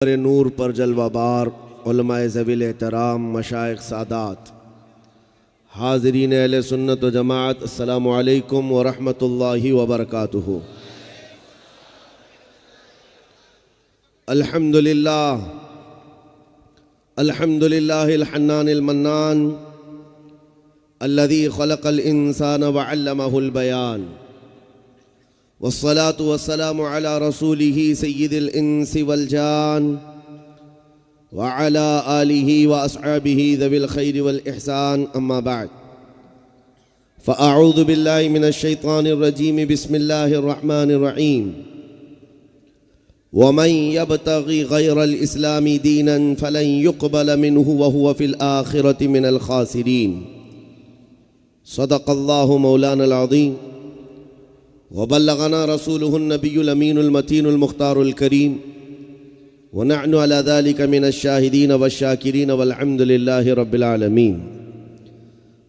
नूर पर जलवाबार उलमाए ज़वील एहतराम मशाइख सादात हाज़रीन अहले सुन्नत व जमाअत अस्सलामु अलैकुम व रहमतुल्लाहि व बरकातुहू। अल्हम्दुलिल्लाह अल्हम्दुलिल्लाहिल हन्नानिल मन्नान अल्लज़ी खलक़ल इंसान व अल्लमहुल बयान वस्सलातु वस्सलामु अला रसूलिही सय्यिदिल इंसी वल जान व अला आलिही व अस्हाबिही ज़विल खैरि वल इहसान अम्मा बाद फ़अऊज़ु बिल्लाहि मिनश शैतानिर रजीम बिस्मिल्लाहिर रहमानिर रहीम वमन यब्तग़ि गैरल इस्लामी दीनन फ़लन युक़बल मिन्हु व हुव फ़िल आख़िरति मिनल ख़ासिरीन। सदक़ल्लाहु मौलानल अज़ीम व बल्लगना रसूलुहुन नबियुल अमीनुल मतीनुल मुख्तारुल करीम व नहनु अला ज़ालिका मिनश शाहिदीन वश्शाकिरीन वल्हम्दुलिल्लाहि रब्बिल आलमीन।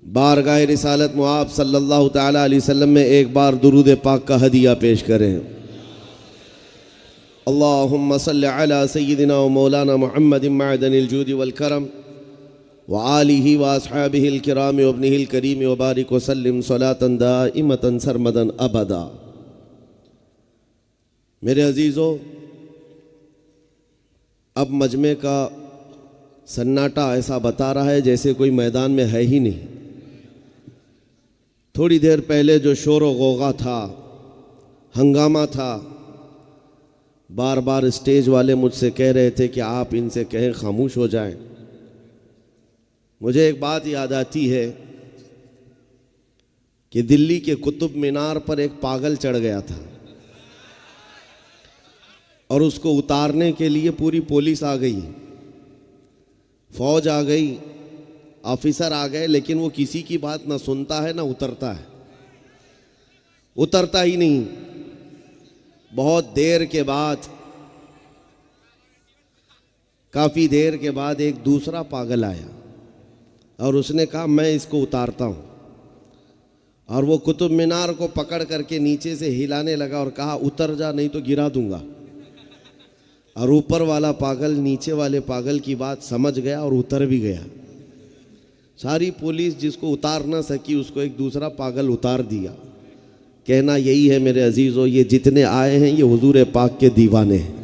बारगाह रिसालत मुआब सल्लल्लाहु तआला अलैहि वसल्लम में एक बार दुरूद पाक का हदिया पेश करें। अल्लाहुम्मा सल्लि अला सय्यिदिना व मौलाना मुहम्मदिन मअदनिल जूदि वल करम व आलिही व अस्हाबिहिल किराम व इब्निहिल करीम व बारिक व सल्लिम सलातन दाइमतन सरमदन अबदा। मेरे अजीज़ों, अब मजमे का सन्नाटा ऐसा बता रहा है जैसे कोई मैदान में है ही नहीं। थोड़ी देर पहले जो शोर व गौगा था, हंगामा था, बार बार स्टेज वाले मुझसे कह रहे थे कि आप इनसे कहें खामोश हो जाएं। मुझे एक बात याद आती है कि दिल्ली के कुतुब मीनार पर एक पागल चढ़ गया था और उसको उतारने के लिए पूरी पुलिस आ गई, फौज आ गई, ऑफिसर आ गए, लेकिन वो किसी की बात ना सुनता है ना उतरता है, उतरता ही नहीं। बहुत देर के बाद, काफ़ी देर के बाद एक दूसरा पागल आया और उसने कहा मैं इसको उतारता हूँ, और वो कुतुब मीनार को पकड़ करके नीचे से हिलाने लगा और कहा उतर जा नहीं तो गिरा दूंगा। और ऊपर वाला पागल नीचे वाले पागल की बात समझ गया और उतर भी गया। सारी पुलिस जिसको उतार ना सकी उसको एक दूसरा पागल उतार दिया। कहना यही है मेरे अजीज़ों, ये जितने आए हैं ये हुजूर पाक के दीवाने हैं,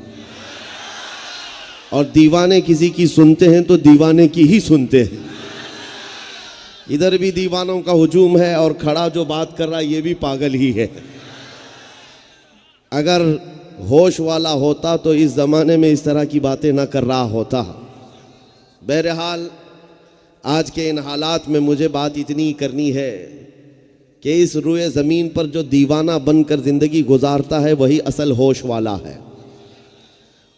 और दीवाने किसी की सुनते हैं तो दीवाने की ही सुनते हैं। इधर भी दीवानों का हुजूम है और खड़ा जो बात कर रहा है ये भी पागल ही है। अगर होश वाला होता तो इस ज़माने में इस तरह की बातें ना कर रहा होता। बहरहाल आज के इन हालात में मुझे बात इतनी करनी है कि इस रुए ज़मीन पर जो दीवाना बनकर ज़िंदगी गुजारता है वही असल होश वाला है,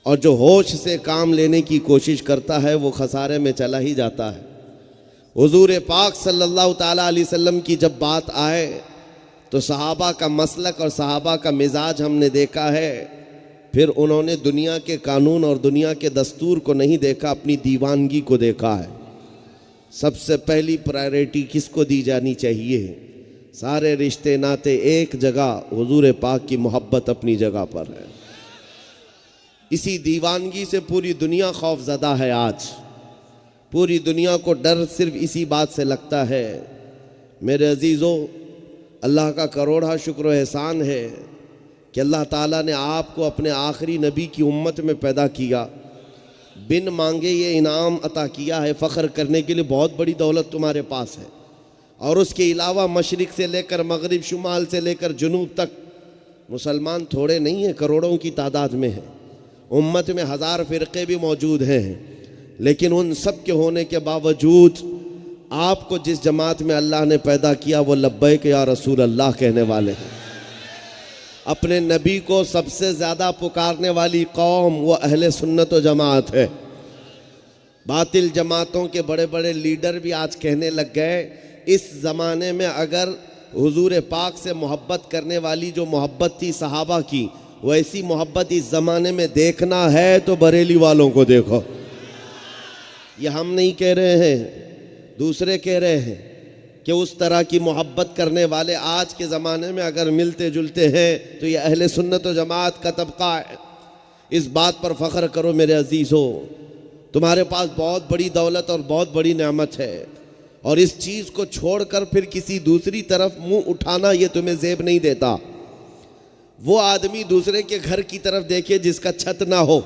और जो होश से काम लेने की कोशिश करता है वो खसारे में चला ही जाता है। हुजूर पाक सल्लल्लाहु ताला अलैहि वसल्लम की जब बात आए तो सहाबा का मसलक और सहाबा का मिजाज हमने देखा है। फिर उन्होंने दुनिया के कानून और दुनिया के दस्तूर को नहीं देखा, अपनी दीवानगी को देखा है। सबसे पहली प्रायोरिटी किसको दी जानी चाहिए? सारे रिश्ते नाते एक जगह, हुजूर पाक की मोहब्बत अपनी जगह पर है। इसी दीवानगी से पूरी दुनिया खौफज़दा है। आज पूरी दुनिया को डर सिर्फ इसी बात से लगता है। मेरे अजीज़ों, अल्लाह का करोड़ा शुक्र व एहसान है कि अल्लाह ताला ने आपको अपने आखिरी नबी की उम्मत में पैदा किया, बिन मांगे ये इनाम अता किया है। फ़ख्र करने के लिए बहुत बड़ी दौलत तुम्हारे पास है, और उसके अलावा मशरिक़ से लेकर मगरिब, शुमाल से लेकर जुनूब तक मुसलमान थोड़े नहीं हैं, करोड़ों की तादाद में हैं। उम्मत में हज़ार फ़िरक़े भी मौजूद हैं, लेकिन उन सब के होने के बावजूद आपको जिस जमात में अल्लाह ने पैदा किया वो लब्बैक या रसूल अल्लाह कहने वाले हैं। अपने नबी को सबसे ज़्यादा पुकारने वाली कौम वो अहले सुन्नत व जमात है। बातिल जमातों के बड़े बड़े लीडर भी आज कहने लग गए, इस ज़माने में अगर हुजूर पाक से मोहब्बत करने वाली जो मोहब्बत थी सहाबा की, वैसी मोहब्बत इस ज़माने में देखना है तो बरेली वालों को देखो। ये हम नहीं कह रहे हैं, दूसरे कह रहे हैं कि उस तरह की मोहब्बत करने वाले आज के ज़माने में अगर मिलते जुलते हैं तो ये अहले सुन्नत व जमात का तबका है। इस बात पर फ़ख्र करो मेरे अजीज़ों, तुम्हारे पास बहुत बड़ी दौलत और बहुत बड़ी नेमत है, और इस चीज़ को छोड़कर फिर किसी दूसरी तरफ मुंह उठाना ये तुम्हें ज़ेब नहीं देता। वो आदमी दूसरे के घर की तरफ देखे जिसका छत ना हो,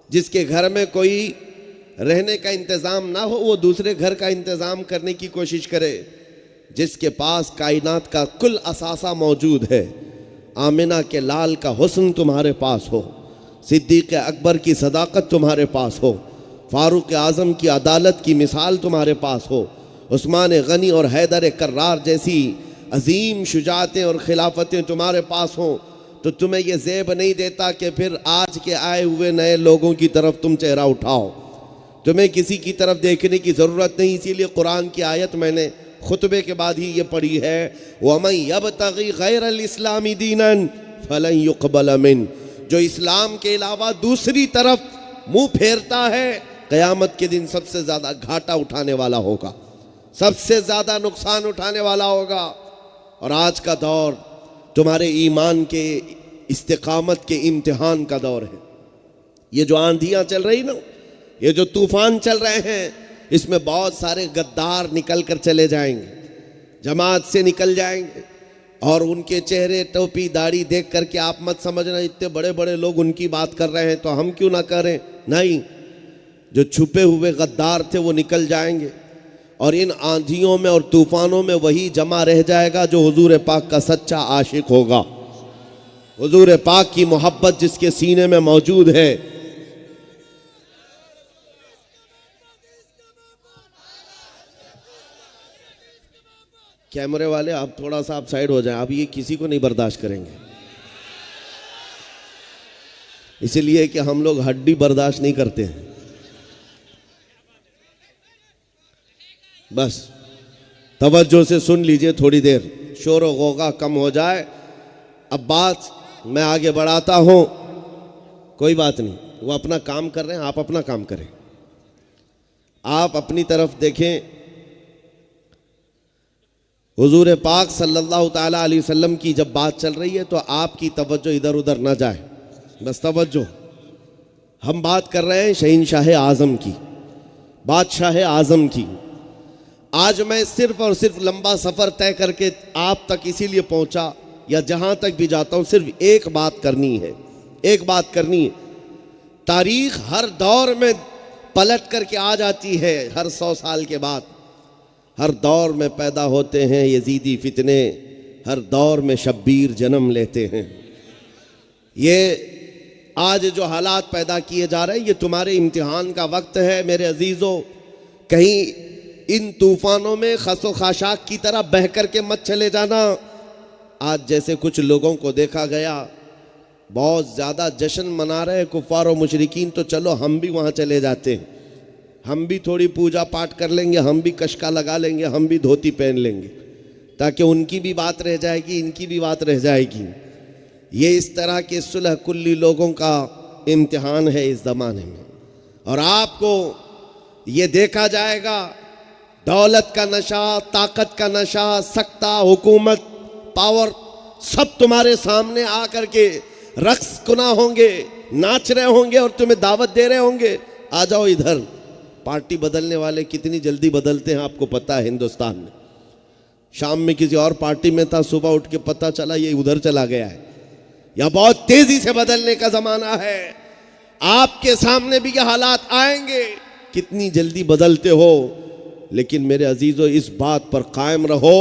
जिसके घर में कोई रहने का इंतज़ाम ना हो, वो दूसरे घर का इंतज़ाम करने की कोशिश करे। जिसके पास कायनात का कुल असासा मौजूद है, आमिना के लाल का हुस्न तुम्हारे पास हो, सिद्दीक़ अकबर की सदाकत तुम्हारे पास हो, फारूक आज़म की अदालत की मिसाल तुम्हारे पास हो, उस्मान गनी और हैदर कर्रार जैसी अजीम शुजातें और खिलाफतें तुम्हारे पास हों, तो तुम्हें यह ज़ेब नहीं देता कि फिर आज के आए हुए नए लोगों की तरफ तुम चेहरा उठाओ। तुम्हें किसी की तरफ देखने की ज़रूरत नहीं। इसीलिए कुरान की आयत मैंने खुतबे के बाद ही ये पढ़ी है, वमन यब्तगी गैरल इस्लामी दीनन फलन युक़बल मिन, जो इस्लाम के अलावा दूसरी तरफ मुंह फेरता है, क़यामत के दिन सबसे ज़्यादा घाटा उठाने वाला होगा, सबसे ज़्यादा नुकसान उठाने वाला होगा। और आज का दौर तुम्हारे ईमान के इस्तिकामत के इम्तिहान का दौर है। ये जो आंधियाँ चल रही ना, ये जो तूफ़ान चल रहे हैं, इसमें बहुत सारे गद्दार निकल कर चले जाएंगे, जमात से निकल जाएंगे, और उनके चेहरे टोपी दाढ़ी देख करके आप मत समझना इतने बड़े बड़े लोग उनकी बात कर रहे हैं तो हम क्यों ना करें। नहीं, जो छुपे हुए गद्दार थे वो निकल जाएंगे, और इन आंधियों में और तूफ़ानों में वही जमा रह जाएगा जो हुजूर पाक का सच्चा आशिक होगा, हुजूर पाक की मोहब्बत जिसके सीने में मौजूद है। कैमरे वाले आप थोड़ा सा आप साइड हो जाएं, आप ये किसी को नहीं बर्दाश्त करेंगे, इसलिए कि हम लोग हड्डी बर्दाश्त नहीं करते हैं। बस तवज्जो से सुन लीजिए, थोड़ी देर शोर व गौगा कम हो जाए। अब बात मैं आगे बढ़ाता हूं, कोई बात नहीं, वो अपना काम कर रहे हैं, आप अपना काम करें, आप अपनी तरफ देखें। हुजूर पाक सल्लल्लाहु ताला अलैहि वसल्लम की जब बात चल रही है तो आपकी तवज्जो इधर उधर ना जाए, बस तवज्जो। हम बात कर रहे हैं शहीनशाह आज़म की, बादशाह आज़म की। आज मैं सिर्फ और सिर्फ लंबा सफ़र तय करके आप तक इसीलिए पहुंचा, या जहां तक भी जाता हूं सिर्फ एक बात करनी है, एक बात करनी है। तारीख हर दौर में पलट करके आ जाती है, हर 100 साल के बाद हर दौर में पैदा होते हैं यजीदी फितने, हर दौर में शब्बीर जन्म लेते हैं। ये आज जो हालात पैदा किए जा रहे हैं, ये तुम्हारे इम्तिहान का वक्त है मेरे अजीज़ों। कहीं इन तूफ़ानों में खसो खाशाक की तरह बह कर के मत चले जाना। आज जैसे कुछ लोगों को देखा गया बहुत ज़्यादा जश्न मना रहे कुफ़ार और मुशरिकीन, तो चलो हम भी वहाँ चले जाते हैं, हम भी थोड़ी पूजा पाठ कर लेंगे, हम भी कशका लगा लेंगे, हम भी धोती पहन लेंगे, ताकि उनकी भी बात रह जाएगी, इनकी भी बात रह जाएगी। ये इस तरह के सुलह कुल्ली लोगों का इम्तिहान है इस ज़माने में। और आपको ये देखा जाएगा, दौलत का नशा, ताकत का नशा, सत्ता, हुकूमत, पावर, सब तुम्हारे सामने आकर के रक्स कुना होंगे, नाच रहे होंगे और तुम्हें दावत दे रहे होंगे, आ जाओ इधर। पार्टी बदलने वाले कितनी जल्दी बदलते हैं आपको पता है हिंदुस्तान में। शाम में किसी और पार्टी में था, सुबह उठ के पता चला ये उधर चला गया है। यह बहुत तेजी से बदलने का ज़माना है। आपके सामने भी ये हालात आएंगे, कितनी जल्दी बदलते हो। लेकिन मेरे अजीज़ों, इस बात पर कायम रहो,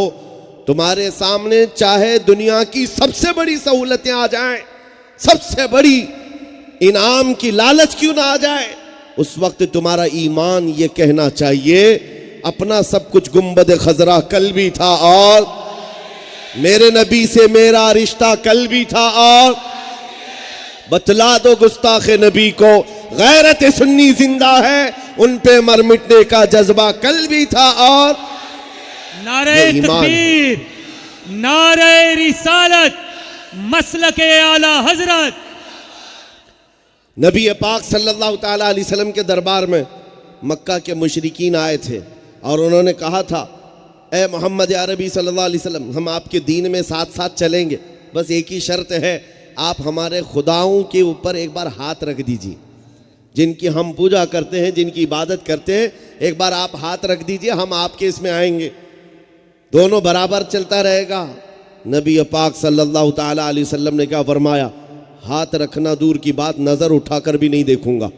तुम्हारे सामने चाहे दुनिया की सबसे बड़ी सहूलतें आ जाएं, सबसे बड़ी इनाम की लालच क्यों ना आ जाए, उस वक्त तुम्हारा ईमान ये कहना चाहिए, अपना सब कुछ गुंबद खजरा कल भी था और मेरे नबी से मेरा रिश्ता कल भी था, और बतला दो गुस्ताखे नबी को गैरत सुन्नी जिंदा है, उन पे मर मिटने का जज्बा कल भी था। और नारे तकबीर, नारे रिसालत, मसलके आला हजरत। नबी पाक सल्लल्लाहु ताला अलैहि वसल्लम के दरबार में मक्का के मुशरिकीन आए थे और उन्होंने कहा था, ए मोहम्मद अरबी सल्लल्लाहु अलैहि वसल्लम, हम आपके दीन में साथ साथ चलेंगे, बस एक ही शर्त है आप हमारे खुदाओं के ऊपर एक बार हाथ रख दीजिए, जिनकी हम पूजा करते हैं, जिनकी इबादत करते हैं, एक बार आप हाथ रख दीजिए, हम आपके इसमें आएंगे, दोनों बराबर चलता रहेगा। नबी पाक सल्लल्लाहु ताला अलैहि वसल्लम ने क्या फरमाया, हाथ रखना दूर की बात, नज़र उठाकर भी नहीं देखूंगा।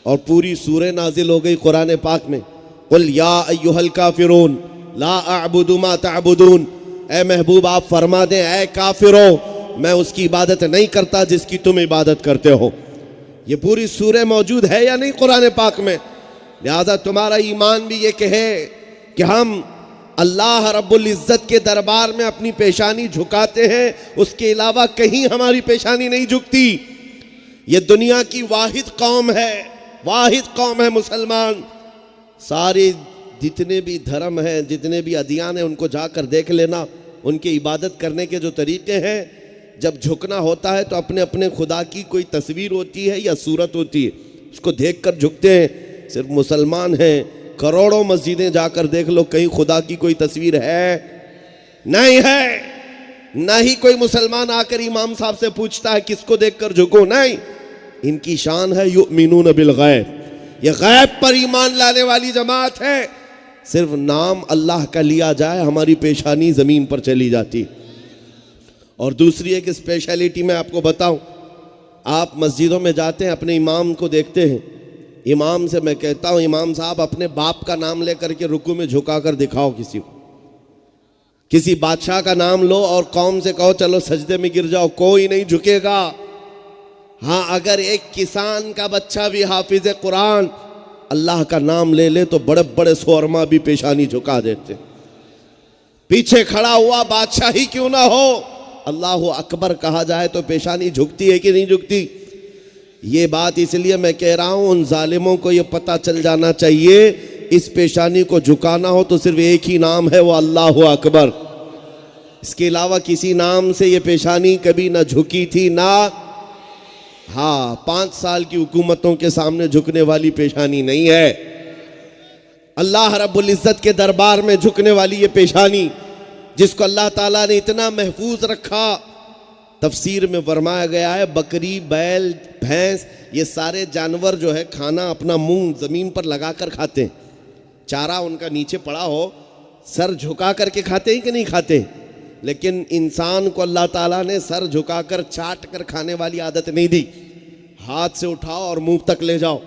और पूरी सूरह नाजिल हो गई कुरान पाक में, कुल या अय्युहल काफिरून ला अअबुदु मा तअबुदून, ए महबूब आप फरमा दें, ए काफिरों मैं उसकी इबादत नहीं करता जिसकी तुम इबादत करते हो। ये पूरी सूरह मौजूद है या नहीं कुरान पाक में? लिहाजा तुम्हारा ईमान भी ये कहे कि हम अल्लाह रब्बुल इज़्ज़त के दरबार में अपनी पेशानी झुकाते हैं, उसके अलावा कहीं हमारी पेशानी नहीं झुकती। ये दुनिया की वाहिद कौम है मुसलमान। सारे जितने भी धर्म हैं, जितने भी अदियान हैं, उनको जाकर देख लेना, उनके इबादत करने के जो तरीके हैं, जब झुकना होता है तो अपने अपने खुदा की कोई तस्वीर होती है या सूरत होती है, उसको देखकर झुकते हैं। सिर्फ मुसलमान हैं, करोड़ों मस्जिदें जाकर देख लो, कहीं खुदा की कोई तस्वीर है? नहीं है। ना ही कोई मुसलमान आकर इमाम साहब से पूछता है किसको देखकर झुको, नहीं। इनकी शान है युमिनून बिल गैब, ये गैब पर ईमान लाने वाली जमात है। सिर्फ नाम अल्लाह का लिया जाए, हमारी पेशानी जमीन पर चली जाती। और दूसरी एक स्पेशलिटी मैं आपको बताऊं, आप मस्जिदों में जाते हैं, अपने इमाम को देखते हैं, इमाम से मैं कहता हूं, इमाम साहब अपने बाप का नाम लेकर के रुकू में झुकाकर दिखाओ किसी को, किसी बादशाह का नाम लो और कौम से कहो चलो सजदे में गिर जाओ, कोई नहीं झुकेगा। हाँ, अगर एक किसान का बच्चा भी हाफिज कुरान अल्लाह का नाम ले ले तो बड़े बड़े शोरमा भी पेशानी झुका देते। पीछे खड़ा हुआ बादशाह ही क्यों ना हो, अल्लाह अकबर कहा जाए तो पेशानी झुकती है कि नहीं झुकती? ये बात इसलिए मैं कह रहा हूं, उन जालिमों को ये पता चल जाना चाहिए, इस पेशानी को झुकाना हो तो सिर्फ एक ही नाम है, वो अल्लाह अकबर। इसके अलावा किसी नाम से ये पेशानी कभी ना झुकी थी ना। हाँ, 5 साल की हुकूमतों के सामने झुकने वाली पेशानी नहीं है। अल्लाह रब्बुल इज़्ज़त के दरबार में झुकने वाली ये पेशानी, जिसको अल्लाह ताला ने इतना महफूज रखा, तफसीर में फरमाया गया है, बकरी, बैल, भैंस, ये सारे जानवर जो है खाना अपना मुंह ज़मीन पर लगा कर खाते हैं। चारा उनका नीचे पड़ा हो, सर झुका करके खाते हैं कि नहीं खाते? लेकिन इंसान को अल्लाह ताला ने सर झुकाकर चाट कर खाने वाली आदत नहीं दी। हाथ से उठाओ और मुंह तक ले जाओ।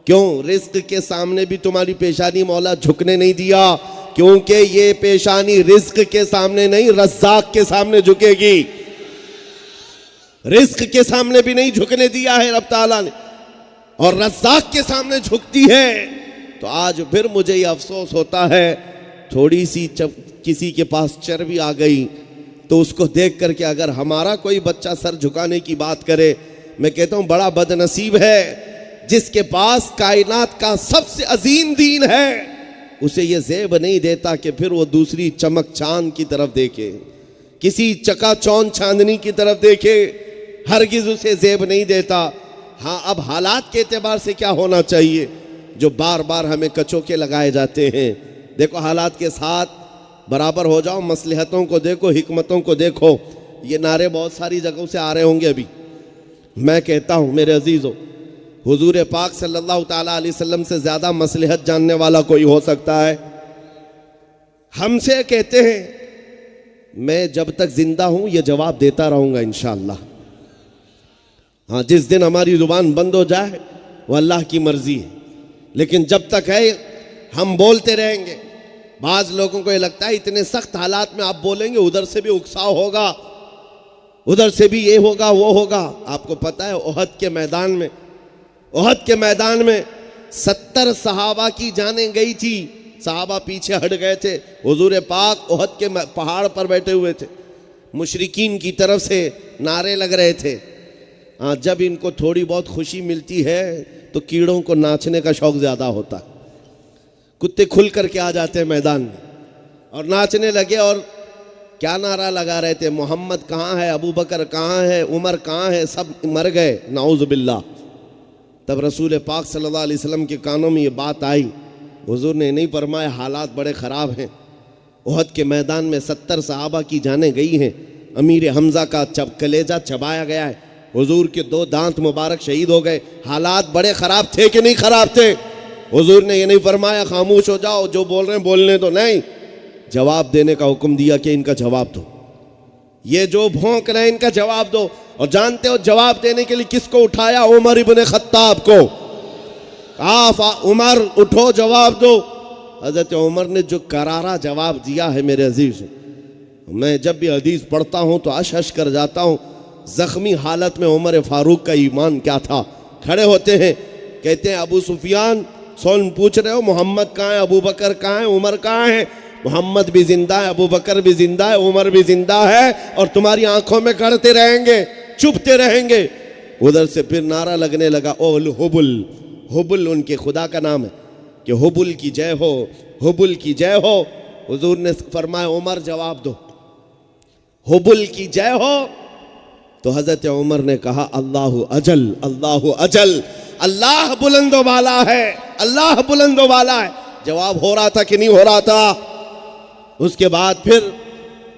क्यों? रिस्क के सामने भी तुम्हारी पेशानी मौला झुकने नहीं दिया, क्योंकि ये पेशानी रिस्क के सामने नहीं, रज़्ज़ाक़ के सामने झुकेगी। रिस्क के सामने भी नहीं झुकने दिया है रब ताला ने, और रज़्ज़ाक़ के सामने झुकती है। तो आज फिर मुझे ये अफसोस होता है, थोड़ी सी किसी के पास चर्बी आ गई तो उसको देख करके अगर हमारा कोई बच्चा सर झुकाने की बात करे, मैं कहता हूं बड़ा बदनसीब है जिसके पास कायनात का सबसे अजीम दीन है, उसे ये ज़ेब नहीं देता कि फिर वो दूसरी चमक चांद की तरफ देखे, किसी चकाचौंध चांदनी की तरफ देखे, हरगिज़ उसे ज़ेब नहीं देता। हाँ, अब हालात के एतबार से क्या होना चाहिए जो बार बार हमें कचोके लगाए जाते हैं। देखो, हालात के साथ बराबर हो जाओ, मसलहतों को देखो, हिकमतों को देखो। ये नारे बहुत सारी जगहों से आ रहे होंगे अभी। मैं कहता हूँ मेरे अजीज़ों, हुजूर पाक सल्लल्लाहु ताला अलैहि वसल्लम से ज़्यादा मसलहत जानने वाला कोई हो सकता है? हमसे कहते हैं, मैं जब तक जिंदा हूँ ये जवाब देता रहूँगा इंशाअल्लाह। हाँ, जिस दिन हमारी ज़ुबान बंद हो जाए वो अल्लाह की मर्ज़ी है, लेकिन जब तक है हम बोलते रहेंगे। बाज़ लोगों को ये लगता है इतने सख्त हालात में आप बोलेंगे, उधर से भी उकसाव होगा, उधर से भी ये होगा वो होगा। आपको पता है उहद के मैदान में 70 सहाबा की जानें गई थी, सहाबा पीछे हट गए थे, हुजूर पाक उहद के पहाड़ पर बैठे हुए थे, मुशरिकीन की तरफ से नारे लग रहे थे। हाँ, जब इनको थोड़ी बहुत खुशी मिलती है तो कीड़ों को नाचने का शौक ज़्यादा होता है। कुत्ते खुल करके आ जाते हैं मैदान में और नाचने लगे। और क्या नारा लगा रहे थे? मोहम्मद कहाँ है, अबू बकर कहाँ है, उमर कहाँ है, सब मर गए, नाउज़ु बिल्लाह। तब रसूल पाक सल्लल्लाहु अलैहि वसल्लम के कानों में ये बात आई। हुजूर ने नहीं फरमाया हालात बड़े ख़राब हैं, उहद के मैदान में 70 सहाबा की जानें गई हैं, अमीर हमजा का कलेजा चबाया गया है, हुजूर के 2 दांत मुबारक शहीद हो गए। हालात बड़े ख़राब थे कि नहीं ख़राब थे? हुजूर ने ये नहीं फरमाया खामोश हो जाओ, जो बोल रहे हैं बोलने दो, नहीं, जवाब देने का हुक्म दिया कि इनका जवाब दो, ये जो भौंक रहे हैं इनका जवाब दो। और जानते हो जवाब देने के लिए किसको उठाया? उमर इब्ने खत्ताब को। उमर उठो जवाब दो। हजरत उमर ने जो करारा जवाब दिया है मेरे अजीज, मैं जब भी हदीस पढ़ता हूँ तो अश कर जाता हूँ। जख्मी हालत में उमर फारूक का ईमान क्या था। खड़े होते हैं, कहते हैं अबू सुफियान सोन पूछ रहे हो मोहम्मद कहाँ है, अबू बकर कहाँ है, उमर कहाँ है? मोहम्मद भी जिंदा है, अबू बकर भी जिंदा है, उमर भी जिंदा है, और तुम्हारी आंखों में गड़ते रहेंगे, चुपते रहेंगे। उधर से फिर नारा लगने लगा, ओल हुबुल। हुबुल उनके खुदा का नाम है कि हुबुल की जय हो, हुबुल की जय हो। हुजूर ने फरमाया उमर जवाब दो, हुबुल की जय हो। तो हजरत उमर ने कहा अल्लाहु अजल, अल्लाहु अजल, अल्लाह बुलंदो वाला है, अल्लाह बुलंदो वाला है। जवाब हो रहा था कि नहीं हो रहा था? उसके बाद फिर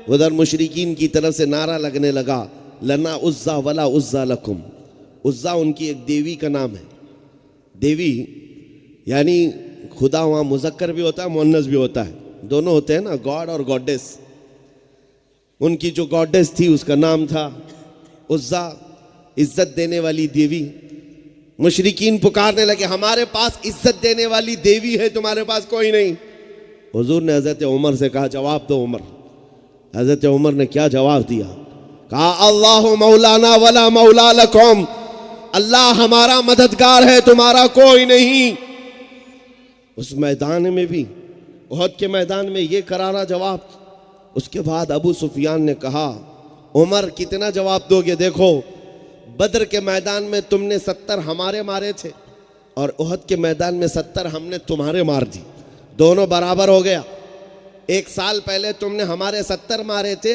उधर मुशरिकीन की तरफ से नारा लगने लगा, लना उज्जा वला उज्जा लकुम। उज्जा उनकी एक देवी का नाम है। देवी यानी खुदा वहाँ मुज़क्कर भी होता है, मुअन्नस भी होता है, दोनों होते हैं ना, गॉड और गॉडेस। उनकी जो गॉडेस थी उसका नाम था उज्जा, इज्जत देने वाली देवी। मुशरिकीन पुकारने लगे हमारे पास इज्जत देने वाली देवी है, तुम्हारे पास कोई नहीं। हुजूर ने हजरत उमर से कहा जवाब दो उमर। हजरत उमर ने क्या जवाब दिया? कहा अल्लाह मौलाना वला मौला लकुम, अल्लाह हमारा मददगार है, तुम्हारा कोई नहीं। उस मैदान में भी, उहद के मैदान में ये करारा जवाब। उसके बाद अबू सुफियान ने कहा उमर कितना जवाब दोगे? देखो बद्र के मैदान में तुमने 70 हमारे मारे थे और उहद के मैदान में 70 हमने तुम्हारे मार दी, दोनों बराबर हो गया। 1 साल पहले तुमने हमारे 70 मारे थे,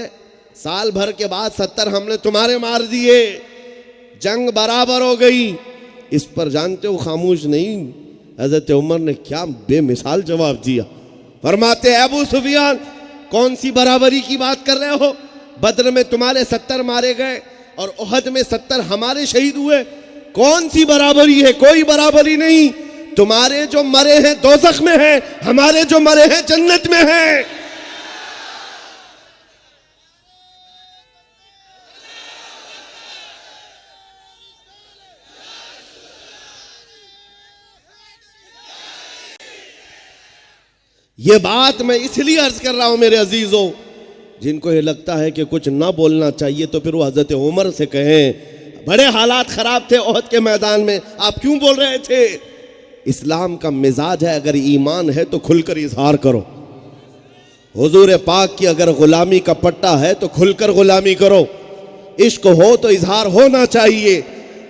साल भर के बाद 70 हमने तुम्हारे मार दिए, जंग बराबर हो गई। इस पर जानते हो खामोश नहीं, हजरत उमर ने क्या बेमिसाल जवाब दिया। फरमाते अबू सुफियान कौन सी बराबरी की बात कर रहे हो? बद्र में तुम्हारे 70 मारे गए और उहद में 70 हमारे शहीद हुए, कौन सी बराबरी है? कोई बराबरी नहीं। तुम्हारे जो मरे हैं दोज़ख में हैं, हमारे जो मरे हैं जन्नत में हैं। ये बात मैं इसलिए अर्ज कर रहा हूं मेरे अजीजों, जिनको ये लगता है कि कुछ ना बोलना चाहिए तो फिर वो हजरत उमर से कहें बड़े हालात खराब थे उहद के मैदान में, आप क्यों बोल रहे थे? इस्लाम का मिजाज है, अगर ईमान है तो खुलकर इजहार करो। हुजूर पाक की अगर गुलामी का पट्टा है तो खुलकर गुलामी करो। इश्क हो तो इजहार होना चाहिए।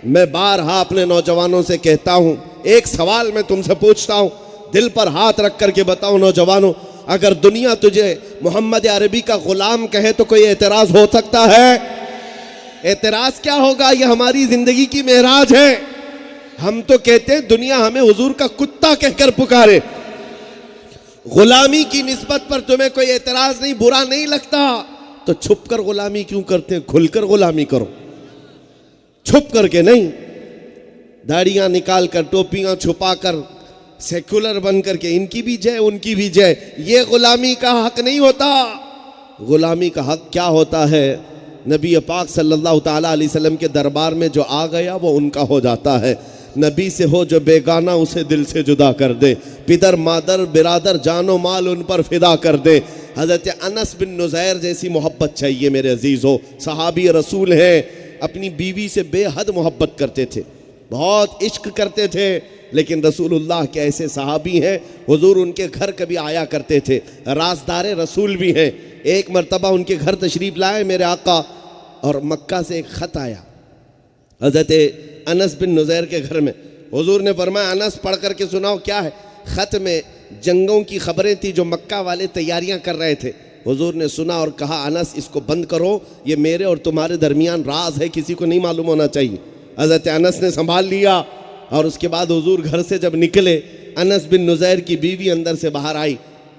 मैं बारहा अपने नौजवानों से कहता हूं, एक सवाल मैं तुमसे पूछता हूं, दिल पर हाथ रख करके बताओ नौजवानों, अगर दुनिया तुझे मोहम्मद अरबी का गुलाम कहे तो कोई एतराज हो सकता है? एतराज क्या होगा? ये हमारी जिंदगी की मेराज है। हम तो कहते हैं दुनिया हमें हुजूर का कुत्ता कहकर पुकारे। गुलामी की निस्बत पर तुम्हें कोई एतराज नहीं, बुरा नहीं लगता तो छुप कर गुलामी क्यों करते हैं? खुलकर गुलामी करो, छुप करके नहीं। दाढ़ियां निकाल कर, टोपियां छुपा कर, सेकुलर बन करके इनकी भी जय उनकी भी जय, ये गुलामी का हक नहीं होता। गुलामी का हक क्या होता है? नबी पाक सल्लल्लाहु ताला अलैहि वसल्लम के दरबार में जो आ गया वो उनका हो जाता है। नबी से हो जो बेगाना उसे दिल से जुदा कर दे, पिदर मादर बिरादर जानो माल उन पर फिदा कर दे। हज़रत अनस बिन नुज़ैर जैसी मोहब्बत चाहिए मेरे अजीज़ों। सहाबी रसूल हैं, अपनी बीवी से बेहद मोहब्बत करते थे, बहुत इश्क करते थे, लेकिन रसूलुल्लाह के ऐसे सहाबी हैं, हुजूर उनके घर कभी आया करते थे, राज़दार रसूल भी हैं। एक मरतबा उनके घर तशरीफ़ लाए मेरे आका, और मक्का से एक ख़त आया हज़रत अनस बिन नुज़ैर के घर में। हुजूर ने फरमाया अनस पढ़ कर के सुनाओ क्या है। ख़त में जंगों की खबरें थी जो मक्का वाले तैयारियां कर रहे थे। हुजूर ने सुना और कहा अनस इसको बंद करो, ये मेरे और तुम्हारे दरमियान राज है, किसी को नहीं मालूम होना चाहिए। हज़रत अनस ने संभाल लिया और उसके बाद हुजूर घर से जब निकले, अनस बिन नुज़ैर की बीवी अंदर से बाहर आई,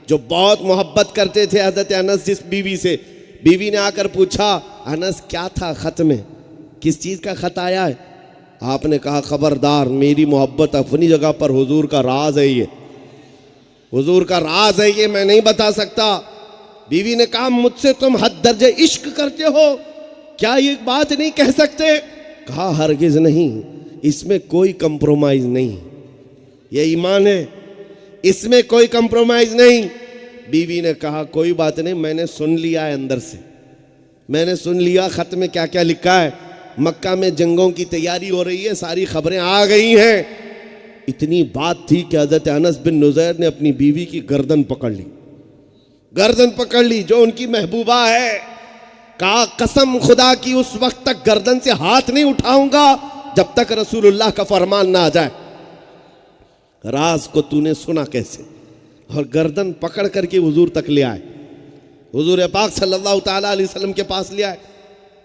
जो बहुत मोहब्बत करते थे हज़रत अनस जिस बीवी से। बीवी ने आकर पूछा अनस क्या था खत में, किस चीज़ का खत आया है? आपने कहा खबरदार, मेरी मोहब्बत अपनी जगह पर, हुजूर का राज है ये, हुजूर का राज है ये, मैं नहीं बता सकता। बीवी ने कहा मुझसे तुम हद दर्जे इश्क करते हो, क्या ये बात नहीं कह सकते? कहा हरगिज नहीं, इसमें कोई कंप्रोमाइज नहीं, ये ईमान है, इसमें कोई कंप्रोमाइज नहीं। बीवी ने कहा कोई बात नहीं, मैंने सुन लिया है अंदर से, मैंने सुन लिया खत में क्या क्या लिखा है, मक्का में जंगों की तैयारी हो रही है, सारी खबरें आ गई हैं। इतनी बात थी कि हज़रत अनस बिन नुज़ैर ने अपनी बीवी की गर्दन पकड़ ली, गर्दन पकड़ ली, जो उनकी महबूबा है। कहा कसम खुदा की उस वक्त तक गर्दन से हाथ नहीं उठाऊंगा जब तक रसूलुल्लाह का फरमान ना आ जाए। राज को तूने सुना कैसे? और गर्दन पकड़ करके हुजूर तक ले आए, हुजूर पाक सल्लल्लाहु ताला अलैहि वसल्लम के पास ले आए।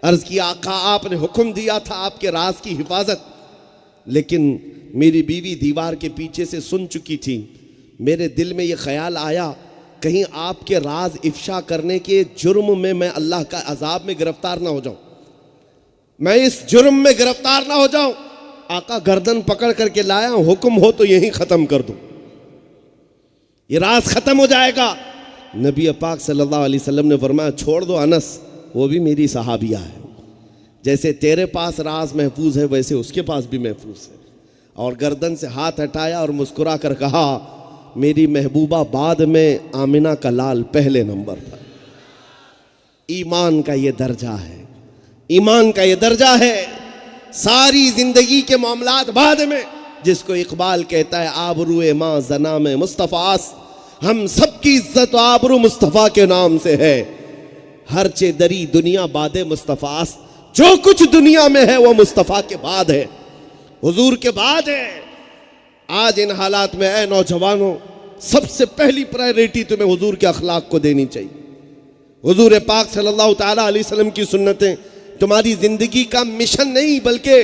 अर्ज किया आका आपने हुक्म दिया था आपके राज की हिफाजत, लेकिन मेरी बीवी दीवार के पीछे से सुन चुकी थी। मेरे दिल में ये ख्याल आया कहीं आपके राज इफ्शा करने के जुर्म में मैं अल्लाह का अजाब में गिरफ्तार ना हो जाऊं, मैं इस जुर्म में गिरफ्तार ना हो जाऊं। आका गर्दन पकड़ करके लाया, हुक्म हो तो यहीं ख़त्म कर दूं, ये राज ख़त्म हो जाएगा। नबी पाक सल्लल्लाहु अलैहि वसल्लम ने फरमाया छोड़ दो अनस, वो भी मेरी सहाबिया है, जैसे तेरे पास राज महफूज है वैसे उसके पास भी महफूज है। और गर्दन से हाथ हटाया और मुस्कुरा कर कहा मेरी महबूबा बाद में, आमिना का लाल पहले नंबर पर। ईमान का ये दर्जा है, ईमान का ये दर्जा है। सारी जिंदगी के मामलात बाद में, जिसको इकबाल कहता है आबरू माँ जना में मुस्तफ़ास, हम सबकी इज्जत आबरू मुस्तफ़ा के नाम से है। हर चे दरी दुनिया बादे मुस्तफ़ास, जो कुछ दुनिया में है वो मुस्तफ़ा के बाद है, हुजूर के बाद है। आज इन हालात में ऐ नौजवानों, सबसे पहली प्रायोरिटी तुम्हें हुजूर के अखलाक को देनी चाहिए। हुजूर पाक सल्लल्लाहु ताला अलैहि वसल्लम की सुन्नतें तुम्हारी जिंदगी का मिशन नहीं बल्कि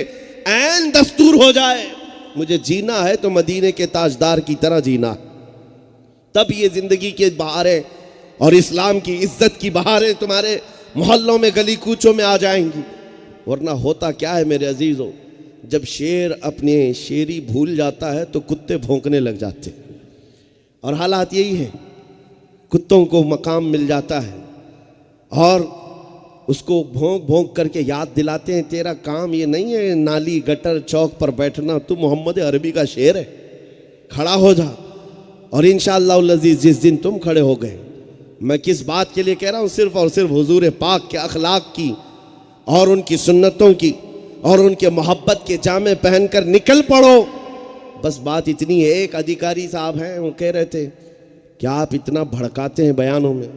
ऐन दस्तूर हो जाए। मुझे जीना है तो मदीने के ताजदार की तरह जीना, तब ये जिंदगी के बहारें और इस्लाम की इज्जत की बहारें तुम्हारे मोहल्लों में गली कूचों में आ जाएंगी। वरना होता क्या है मेरे अजीजों, जब शेर अपने शेरी भूल जाता है तो कुत्ते भौंकने लग जाते हैं, और हालात यही है, कुत्तों को मकाम मिल जाता है और उसको भौंक भौंक करके याद दिलाते हैं तेरा काम ये नहीं है नाली गटर चौक पर बैठना, तू मोहम्मद अरबी का शेर है, खड़ा हो जा। और इंशाअल्लाह अज़ीज़ जिस दिन तुम खड़े हो गए, मैं किस बात के लिए कह रहा हूँ, सिर्फ और सिर्फ हुजूर पाक के अखलाक की और उनकी सुन्नतों की और उनके मोहब्बत के जामे पहनकर निकल पड़ो। बस बात इतनी है। एक अधिकारी साहब हैं, वो कह रहे थे क्या आप इतना भड़काते हैं बयानों में,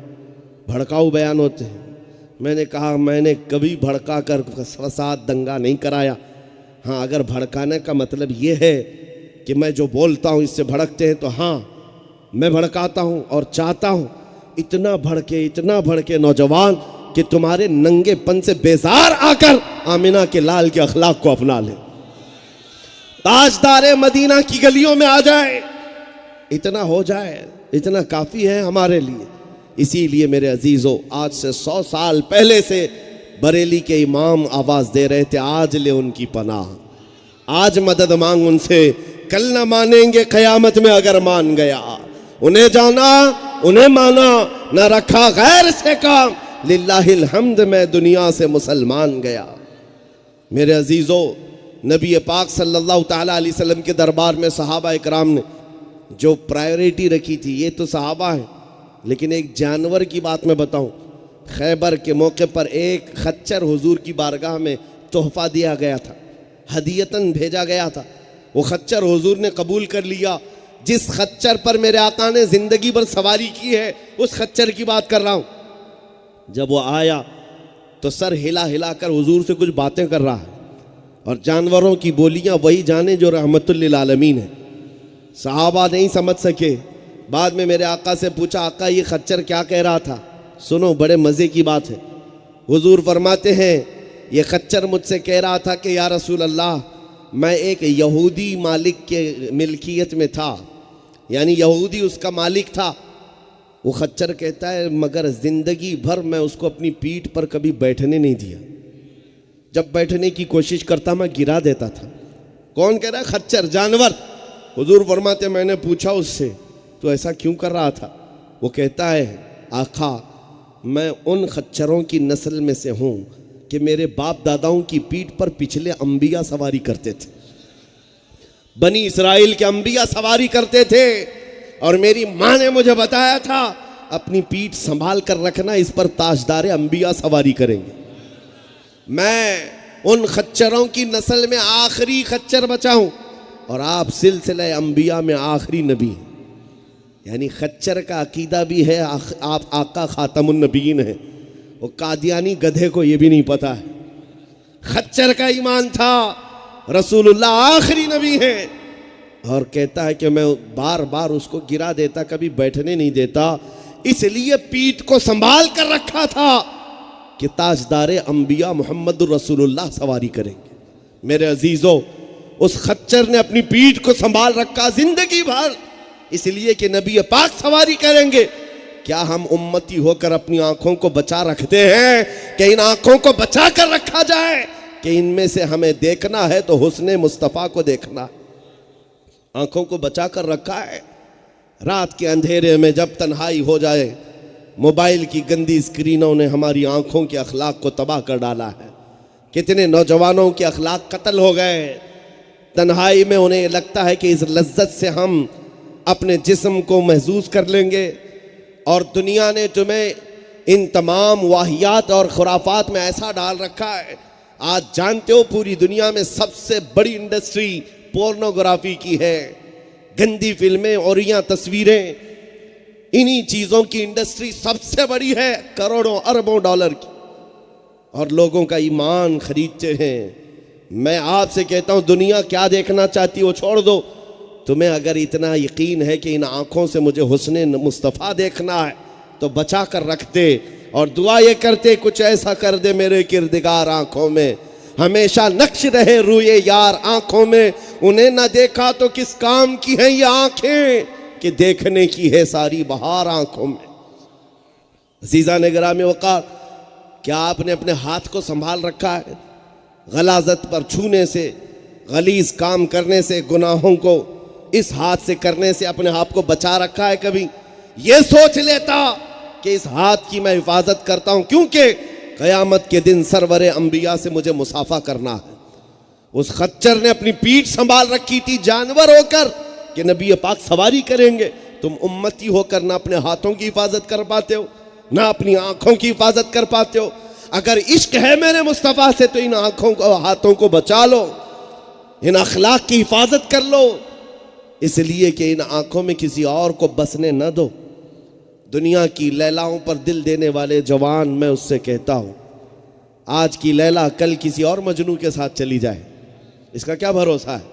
भड़काऊ बयान होते हैं। मैंने कहा मैंने कभी भड़का कर फसाद दंगा नहीं कराया। हाँ, अगर भड़काने का मतलब ये है कि मैं जो बोलता हूँ इससे भड़कते हैं तो हाँ, मैं भड़काता हूँ और चाहता हूँ इतना भड़के नौजवान कि तुम्हारे नंगेपन से बेजार आकर आमिना के लाल के अखलाक को अपना ले, ताजदारे मदीना की गलियों में आ जाए। इतना हो जाए, इतना काफ़ी है हमारे लिए। इसीलिए मेरे अजीज़ों, आज से 100 साल पहले से बरेली के इमाम आवाज़ दे रहे थे आज ले उनकी पनाह, आज मदद मांग उनसे, कल न मानेंगे क़यामत में अगर मान गया। उन्हें जाना उन्हें माना, न रखा गैर से काम, लिल्लाहिल हम्द मैं दुनिया से मुसलमान गया। मेरे अजीज़ों, नबी पाक सल्लल्लाहु ताला अलैहि वसल्लम के दरबार में सहाबा इकराम ने जो प्रायोरिटी रखी थी, ये तो सहाबा है, लेकिन एक जानवर की बात मैं बताऊं। खैबर के मौके पर एक खच्चर हुजूर की बारगाह में तोहफा दिया गया था, हदियतन भेजा गया था। वो खच्चर हुजूर ने कबूल कर लिया। जिस खच्चर पर मेरे आका ने ज़िंदगी भर सवारी की है, उस खच्चर की बात कर रहा हूँ। जब वो आया तो सर हिला हिला कर हुजूर से कुछ बातें कर रहा है, और जानवरों की बोलियां वही जाने जो रहमतुल लिल आलमीन है। सहाबा नहीं समझ सके। बाद में मेरे आका से पूछा, आका ये खच्चर क्या कह रहा था? सुनो, बड़े मज़े की बात है। हुजूर फरमाते हैं ये खच्चर मुझसे कह रहा था कि या रसूल अल्लाह, मैं एक यहूदी मालिक के मिल्कियत में था, यानी यहूदी उसका मालिक था। वो खच्चर कहता है मगर जिंदगी भर मैं उसको अपनी पीठ पर कभी बैठने नहीं दिया, जब बैठने की कोशिश करता मैं गिरा देता था। कौन कह रहा है? खच्चर, जानवर। हुजूर फरमाते मैंने पूछा उससे तो ऐसा क्यों कर रहा था? वो कहता है आका मैं उन खच्चरों की नस्ल में से हूँ कि मेरे बाप दादाओं की पीठ पर पिछले अंबिया सवारी करते थे, बनी इसराइल के अंबिया सवारी करते थे, और मेरी माँ ने मुझे बताया था अपनी पीठ संभाल कर रखना, इस पर ताजदारे अंबिया सवारी करेंगे। मैं उन खच्चरों की नस्ल में आखिरी खच्चर बचा हूं और आप सिलसिले अंबिया में आखिरी नबी। यानी खच्चर का अकीदा भी है, आप आका खातमुन नबीन है। वो कादियानी गधे को ये भी नहीं पता है, खच्चर का ईमान था, रसूलुल्लाह आखिरी नबी है। और कहता है कि मैं बार बार उसको गिरा देता, कभी बैठने नहीं देता, इसलिए पीठ को संभाल कर रखा था कि ताजदारे अंबिया मोहम्मद रसूलुल्लाह सवारी करेंगे। मेरे अजीजों, उस खच्चर ने अपनी पीठ को संभाल रखा जिंदगी भर, इसलिए कि नबी पाक सवारी करेंगे। क्या हम उम्मती होकर अपनी आंखों को बचा रखते हैं कि इन आंखों को बचा कर रखा जाए कि इनमें से हमें देखना है तो हुस्ने मुस्तफ़ा को देखना। आंखों को बचा कर रखा है। रात के अंधेरे में जब तन्हाई हो जाए, मोबाइल की गंदी स्क्रीनों ने हमारी आंखों के अखलाक को तबाह कर डाला है। कितने नौजवानों के अखलाक कत्ल हो गए। तन्हाई में उन्हें लगता है कि इस लज्जत से हम अपने जिस्म को महसूस कर लेंगे, और दुनिया ने तुम्हें इन तमाम वाहियात और खुराफात में ऐसा डाल रखा है। आज जानते हो पूरी दुनिया में सबसे बड़ी इंडस्ट्री पोर्नोग्राफी की है, गंदी फिल्में और यहाँ तस्वीरें, इन्हीं चीज़ों की इंडस्ट्री सबसे बड़ी है, करोड़ों अरबों डॉलर की, और लोगों का ईमान खरीदते हैं। मैं आपसे कहता हूँ दुनिया क्या देखना चाहती हो छोड़ दो। तुम्हें अगर इतना यकीन है कि इन आँखों से मुझे हुस्ने मुस्तफ़ा देखना है तो बचा कर रखते और दुआ ये करते कुछ ऐसा कर दे मेरे किरदगार आँखों में, हमेशा नक्श रहे रूए यार आँखों में। उन्हें ना देखा तो किस काम की है ये आँखें कि देखने की है सारी बहार आँखों में। अज़ीज़ा ने गिरामी वक़ार, क्या आपने अपने हाथ को संभाल रखा है? गलाज़त पर छूने से, गलीज़ काम करने से, गुनाहों को इस हाथ से करने से अपने आप को बचा रखा है? कभी ये सोच लेता कि इस हाथ की मैं हिफाजत करता हूं क्योंकि क़यामत के दिन सरवरे अंबिया से मुझे मुसाफा करना है। उस खच्चर ने अपनी पीठ संभाल रखी थी जानवर होकर कि नबी पाक सवारी करेंगे। तुम उम्मती होकर ना अपने हाथों की हिफाजत कर पाते हो, ना अपनी आंखों की हिफाजत कर पाते हो। अगर इश्क है मेरे मुस्तफ़ा से तो इन आंखों को, हाथों को बचा लो, इन अखलाक की हिफाजत कर लो, इसलिए कि इन आंखों में किसी और को बसने न दो। दुनिया की लैलाओं पर दिल देने वाले जवान, मैं उससे कहता हूँ आज की लैला कल किसी और मजनू के साथ चली जाए, इसका क्या भरोसा है?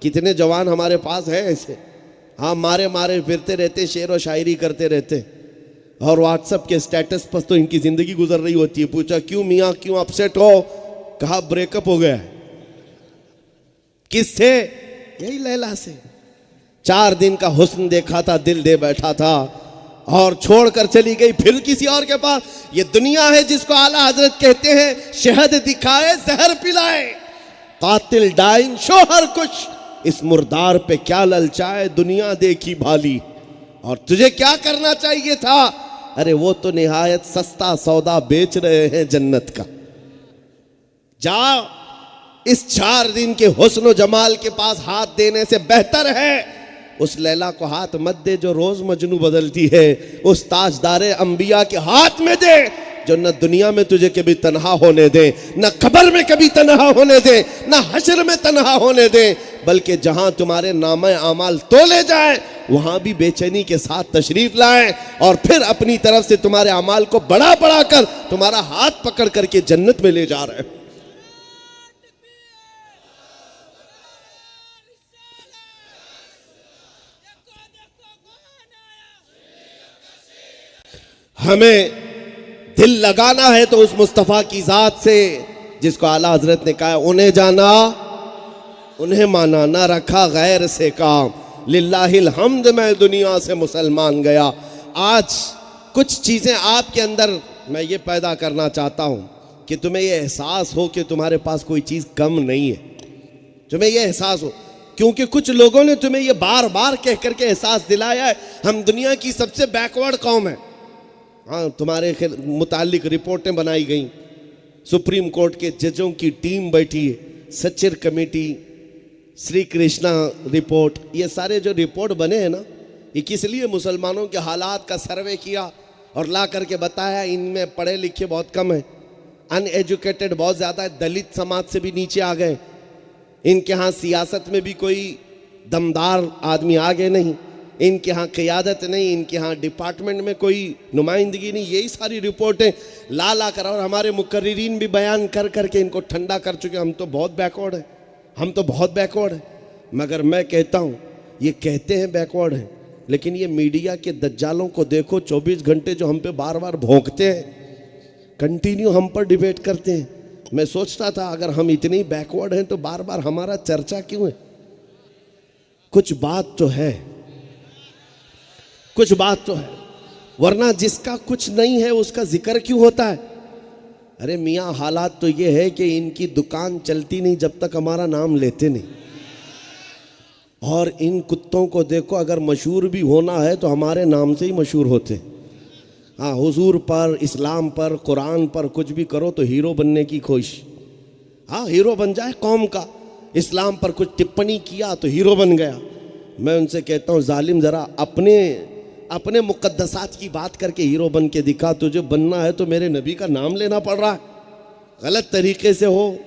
कितने जवान हमारे पास हैं ऐसे, हाँ मारे मारे फिरते रहते, शेर व शायरी करते रहते, और व्हाट्सएप के स्टेटस पर तो इनकी ज़िंदगी गुजर रही होती है। पूछा क्यों मियाँ, क्यों अपसेट हो? कहा ब्रेकअप हो गया है। किससे? यही लैला से। 4 दिन का हुस्न देखा था, दिल दे बैठा था और छोड़कर चली गई फिर किसी और के पास। ये दुनिया है जिसको आला हजरत कहते हैं शहद दिखाए जहर पिलाए, कातिल डाइंग शोहर कुछ, इस मुर्दार पे क्या ललचाए, दुनिया देखी भाली। और तुझे क्या करना चाहिए था? अरे वो तो निहायत सस्ता सौदा बेच रहे हैं जन्नत का। जा इस 4 दिन के हुस्न जमाल के पास हाथ देने से बेहतर है उस लैला को हाथ मत दे जो रोज मजनू बदलती है। उस ताजदारे अंबिया के हाथ में दे जो न दुनिया में तुझे कभी तन्हा होने दे, न कब्र में कभी तन्हा होने दे, न हश्र में तन्हा होने दे, बल्कि जहां तुम्हारे नामे आमाल तोले जाए वहां भी बेचैनी के साथ तशरीफ लाए और फिर अपनी तरफ से तुम्हारे अमाल को बढ़ा बढ़ा कर तुम्हारा हाथ पकड़ करके जन्नत में ले जा रहे हैं। हमें दिल लगाना है तो उस मुस्तफ़ा की ज़ात से जिसको आला हजरत ने कहा उन्हें जाना उन्हें माना, ना रखा गैर से काम। लिल्लाहिल हम्द मैं दुनिया से मुसलमान गया, आज कुछ चीज़ें आपके अंदर मैं ये पैदा करना चाहता हूँ कि तुम्हें ये एहसास हो कि तुम्हारे पास कोई चीज़ कम नहीं है, तुम्हें ये एहसास हो, क्योंकि कुछ लोगों ने तुम्हें ये बार बार कह करके एहसास दिलाया है हम दुनिया की सबसे बैकवर्ड कौम है। हाँ, तुम्हारे मुतालिक रिपोर्टें बनाई गई, सुप्रीम कोर्ट के जजों की टीम बैठी है, सचिर कमेटी, श्री कृष्णा रिपोर्ट, ये सारे जो रिपोर्ट बने हैं ना, ये किस लिए? मुसलमानों के हालात का सर्वे किया और ला करके बताया इनमें पढ़े लिखे बहुत कम है, अनएजुकेटेड बहुत ज़्यादा है, दलित समाज से भी नीचे आ गए, इनके यहाँ सियासत में भी कोई दमदार आदमी आगे नहीं, इनके यहाँ क़ियादत नहीं, इनके यहाँ डिपार्टमेंट में कोई नुमाइंदगी नहीं। यही सारी रिपोर्टें ला ला कर और हमारे मुकर्रिरीन भी बयान कर करके इनको ठंडा कर चुके, हम तो बहुत बैकवर्ड हैं, हम तो बहुत बैकवर्ड हैं। मगर मैं कहता हूँ ये कहते हैं बैकवर्ड हैं, लेकिन ये मीडिया के दज्जालों को देखो, 24 घंटे जो हम पे बार बार भौंकते हैं, कंटिन्यू हम पर डिबेट करते हैं। मैं सोचता था अगर हम इतने ही बैकवर्ड हैं तो बार बार हमारा चर्चा क्यों है? कुछ बात तो है, कुछ बात तो है, वरना जिसका कुछ नहीं है उसका जिक्र क्यों होता है? अरे मियाँ, हालात तो ये है कि इनकी दुकान चलती नहीं जब तक हमारा नाम लेते नहीं। और इन कुत्तों को देखो, अगर मशहूर भी होना है तो हमारे नाम से ही मशहूर होते। हाँ, हुजूर पर, इस्लाम पर, कुरान पर कुछ भी करो तो हीरो बनने की ख्वाहिश। हाँ, हीरो बन जाए कौम का, इस्लाम पर कुछ टिप्पणी किया तो हीरो बन गया। मैं उनसे कहता हूँ जालिम, ज़रा अपने मुक़द्दसात की बात करके हीरो बन के दिखा। तुझे बनना है तो मेरे नबी का नाम लेना पड़ रहा है, गलत तरीके से हो।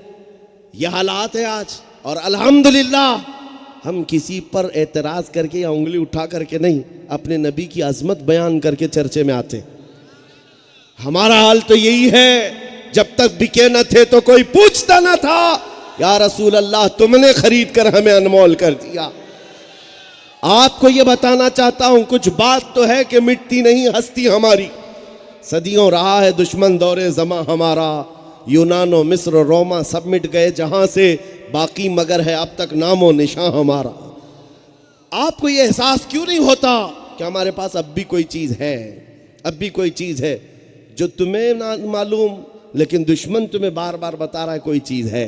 ये हालात है आज, और अल्हम्दुलिल्लाह हम किसी पर एतराज़ करके या उंगली उठा करके नहीं, अपने नबी की अज़मत बयान करके चर्चे में आते। हमारा हाल तो यही है, जब तक बिके न थे तो कोई पूछता न था, या रसूल अल्लाह तुमने खरीद कर हमें अनमोल कर दिया। आपको ये बताना चाहता हूं, कुछ बात तो है कि मिटती नहीं हस्ती हमारी। सदियों रहा है दुश्मन दौरे ज़मा हमारा, यूनानो मिस्र रोमा सब मिट गए जहां से, बाकी मगर है अब तक नामो निशान हमारा। आपको ये एहसास क्यों नहीं होता कि हमारे पास अब भी कोई चीज़ है, अब भी कोई चीज़ है जो तुम्हें ना मालूम, लेकिन दुश्मन तुम्हें बार बार बता रहा है कोई चीज़ है,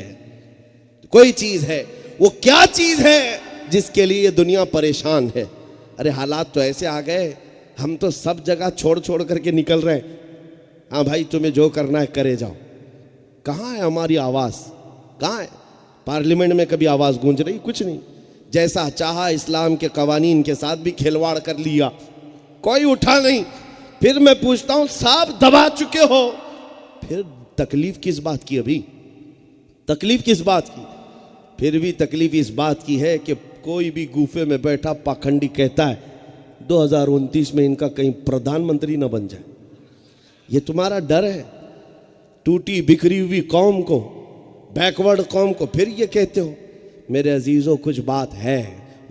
कोई चीज़ है। वो क्या चीज़ है जिसके लिए ये दुनिया परेशान है? अरे हालात तो ऐसे आ गए, हम तो सब जगह छोड़ छोड़ करके निकल रहे हैं। हाँ भाई, तुम्हें जो करना है करे जाओ। कहाँ है हमारी आवाज़? कहाँ है? पार्लियामेंट में कभी आवाज़ गूंज रही? कुछ नहीं। जैसा चाहा इस्लाम के कवानीन के साथ भी खिलवाड़ कर लिया, कोई उठा नहीं। फिर मैं पूछता हूँ, सब दबा चुके हो, फिर तकलीफ किस बात की? अभी तकलीफ किस बात की? फिर भी तकलीफ इस बात की है कि कोई भी गुफे में बैठा पाखंडी कहता है 2029 में इनका कहीं प्रधानमंत्री न बन जाए। ये तुम्हारा डर है, टूटी बिखरी हुई कौम को, बैकवर्ड कौम को फिर ये कहते हो। मेरे अजीज़ों, कुछ बात है,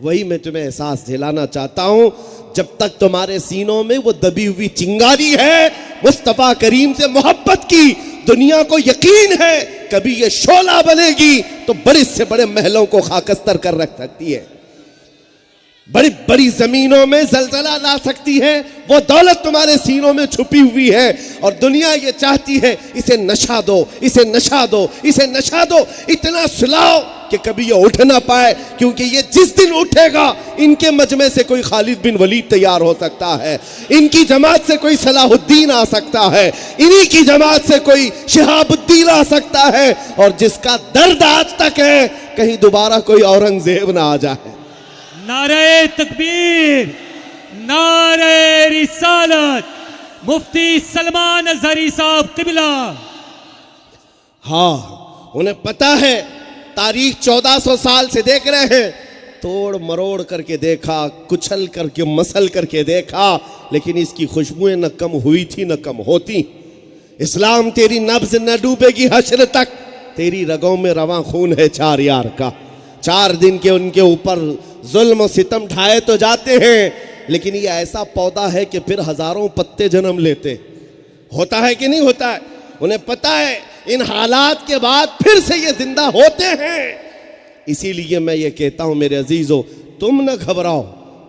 वही मैं तुम्हें एहसास दिलाना चाहता हूं। जब तक तुम्हारे सीनों में वो दबी हुई चिंगारी है मुस्तफ़ा करीम से मोहब्बत की, दुनिया को यकीन है कभी ये शोला बनेगी तो बड़े से बड़े महलों को खाकस्तर कर रख सकती है, बड़ी बड़ी जमीनों में जलजला ला सकती है। वो दौलत तुम्हारे सीनों में छुपी हुई है और दुनिया ये चाहती है इसे नशा दो, इसे नशा दो, इसे नशा दो, इतना सुलाओ कि कभी ये उठ ना पाए, क्योंकि ये जिस दिन उठेगा इनके मजमे से कोई खालिद बिन वलीद तैयार हो सकता है, इनकी जमात से कोई सलाहुद्दीन आ सकता है, इन्हीं की जमात से कोई शिहाबुद्दीन आ सकता है। और जिसका दर्द आज तक है, कहीं दोबारा कोई औरंगजेब ना आ जाए। नारे तकबीर, नारे रिसालत, मुफ्ती सलमान अजहरी साहब किबला। हाँ, उन्हें पता है, तारीख 1400 साल से देख रहे हैं, तोड़ मरोड़ करके देखा, कुचल करके मसल करके देखा, लेकिन इसकी खुशबुएं न कम हुई थी न कम होती। इस्लाम तेरी नब्ज न डूबेगी हश्र तक, तेरी रगों में रवां खून है 4 यार का। 4 दिन के उनके ऊपर जुल्म सितम ढाए तो जाते हैं, लेकिन ये ऐसा पौधा है कि फिर हजारों पत्ते जन्म लेते। होता है कि नहीं होता है? उन्हें पता है इन हालात के बाद फिर से ये जिंदा होते हैं। इसीलिए मैं ये कहता हूं मेरे अजीजों, तुम न घबराओ,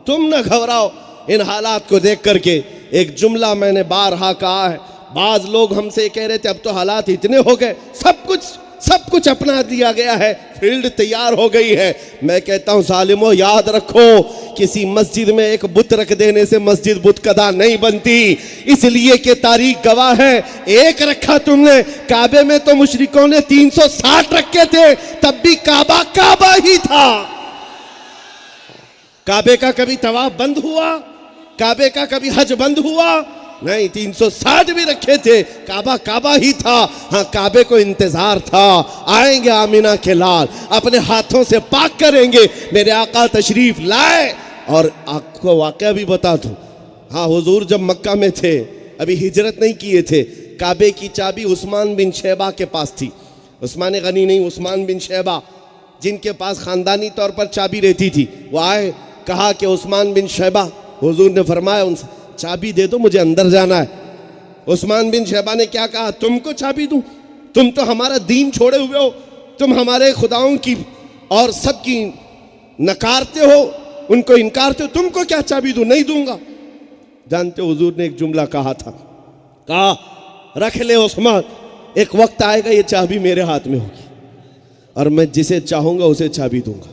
तुम न घबराओ इन हालात को देख करके। एक जुमला मैंने बारहा कहा है, बाज लोग हमसे कह रहे थे अब तो हालात इतने हो गए, सब कुछ अपना दिया गया है, फील्ड तैयार हो गई है। मैं कहता हूं जालिमो याद रखो, किसी मस्जिद में एक बुत रख देने से मस्जिद बुतकदा नहीं बनती, इसलिए कि तारीख गवाह है एक रखा तुमने। काबे में तो मुशरिकों ने 360 रखे थे, तब भी काबा ही था। काबे का कभी तवाफ बंद हुआ? काबे का कभी हज बंद हुआ? नहीं, 360 भी रखे थे, काबा ही था। हाँ, काबे को इंतजार था, आएंगे आमिना के लाल, अपने हाथों से पाक करेंगे, मेरे आका तशरीफ लाए। और आपको वाकया भी बता दूं, हाँ, हुजूर जब मक्का में थे, अभी हिजरत नहीं किए थे, काबे की चाबी उस्मान बिन शैबा के पास थी। उस्मान गनी नहीं, उस्मान बिन शैबा, जिनके पास खानदानी तौर पर चाबी रहती थी, वो आए, कहा कि उस्मान बिन शैबा, हुजूर ने फरमाया उनसे चाबी दे दो, मुझे अंदर जाना है। उस्मान बिन शैबा ने क्या कहा, तुमको चाबी दूं? तुम तो हमारा दीन छोड़े हुए हो, तुम हमारे खुदाओं की और सबकी नकारते हो, उनको इनकारते हो, तुमको क्या चाबी दूं? नहीं दूंगा। जानते हो हुजूर ने एक जुमला कहा था, कहा रख ले उस्मान, एक वक्त आएगा ये चाबी मेरे हाथ में होगी और मैं जिसे चाहूंगा उसे चाबी दूंगा।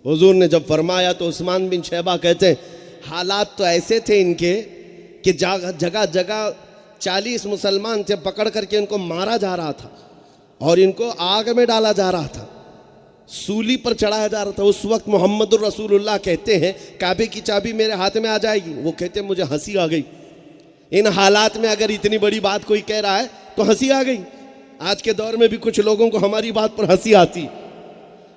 हुजूर ने जब फरमाया तो उस्मान बिन शैबा कहते हैं हालात तो ऐसे थे इनके कि जगह जगह 40 मुसलमान थे, पकड़ करके इनको मारा जा रहा था और इनको आग में डाला जा रहा था, सूली पर चढ़ाया जा रहा था। उस वक्त मोहम्मदुर रसूलुल्लाह कहते हैं काबे की चाबी मेरे हाथ में आ जाएगी। वो कहते हैं मुझे हंसी आ गई, इन हालात में अगर इतनी बड़ी बात कोई कह रहा है तो हंसी आ गई। आज के दौर में भी कुछ लोगों को हमारी बात पर हंसी आती।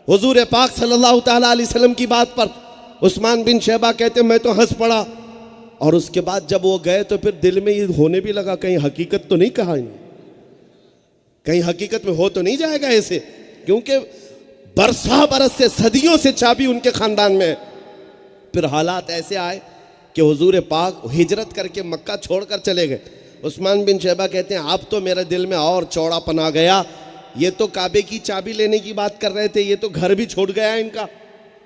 हुजूर पाक सल्लल्लाहु ताला अलैहि वसल्लम की बात पर उस्मान बिन शैबा कहते मैं तो हंस पड़ा, और उसके बाद जब वो गए तो फिर दिल में ये होने भी लगा कहीं हकीकत तो नहीं कहा इन्हें, कहीं हकीकत में हो तो नहीं जाएगा ऐसे, क्योंकि बरस से सदियों से चाबी उनके खानदान में है। फिर हालात ऐसे आए कि हुजूर पाक हिजरत करके मक्का छोड़कर चले गए। उस्मान बिन शैबा कहते हैं अब तो मेरे दिल में और चौड़ापन आ गया, ये तो काबे की चाबी लेने की बात कर रहे थे, ये तो घर भी छूट गया इनका,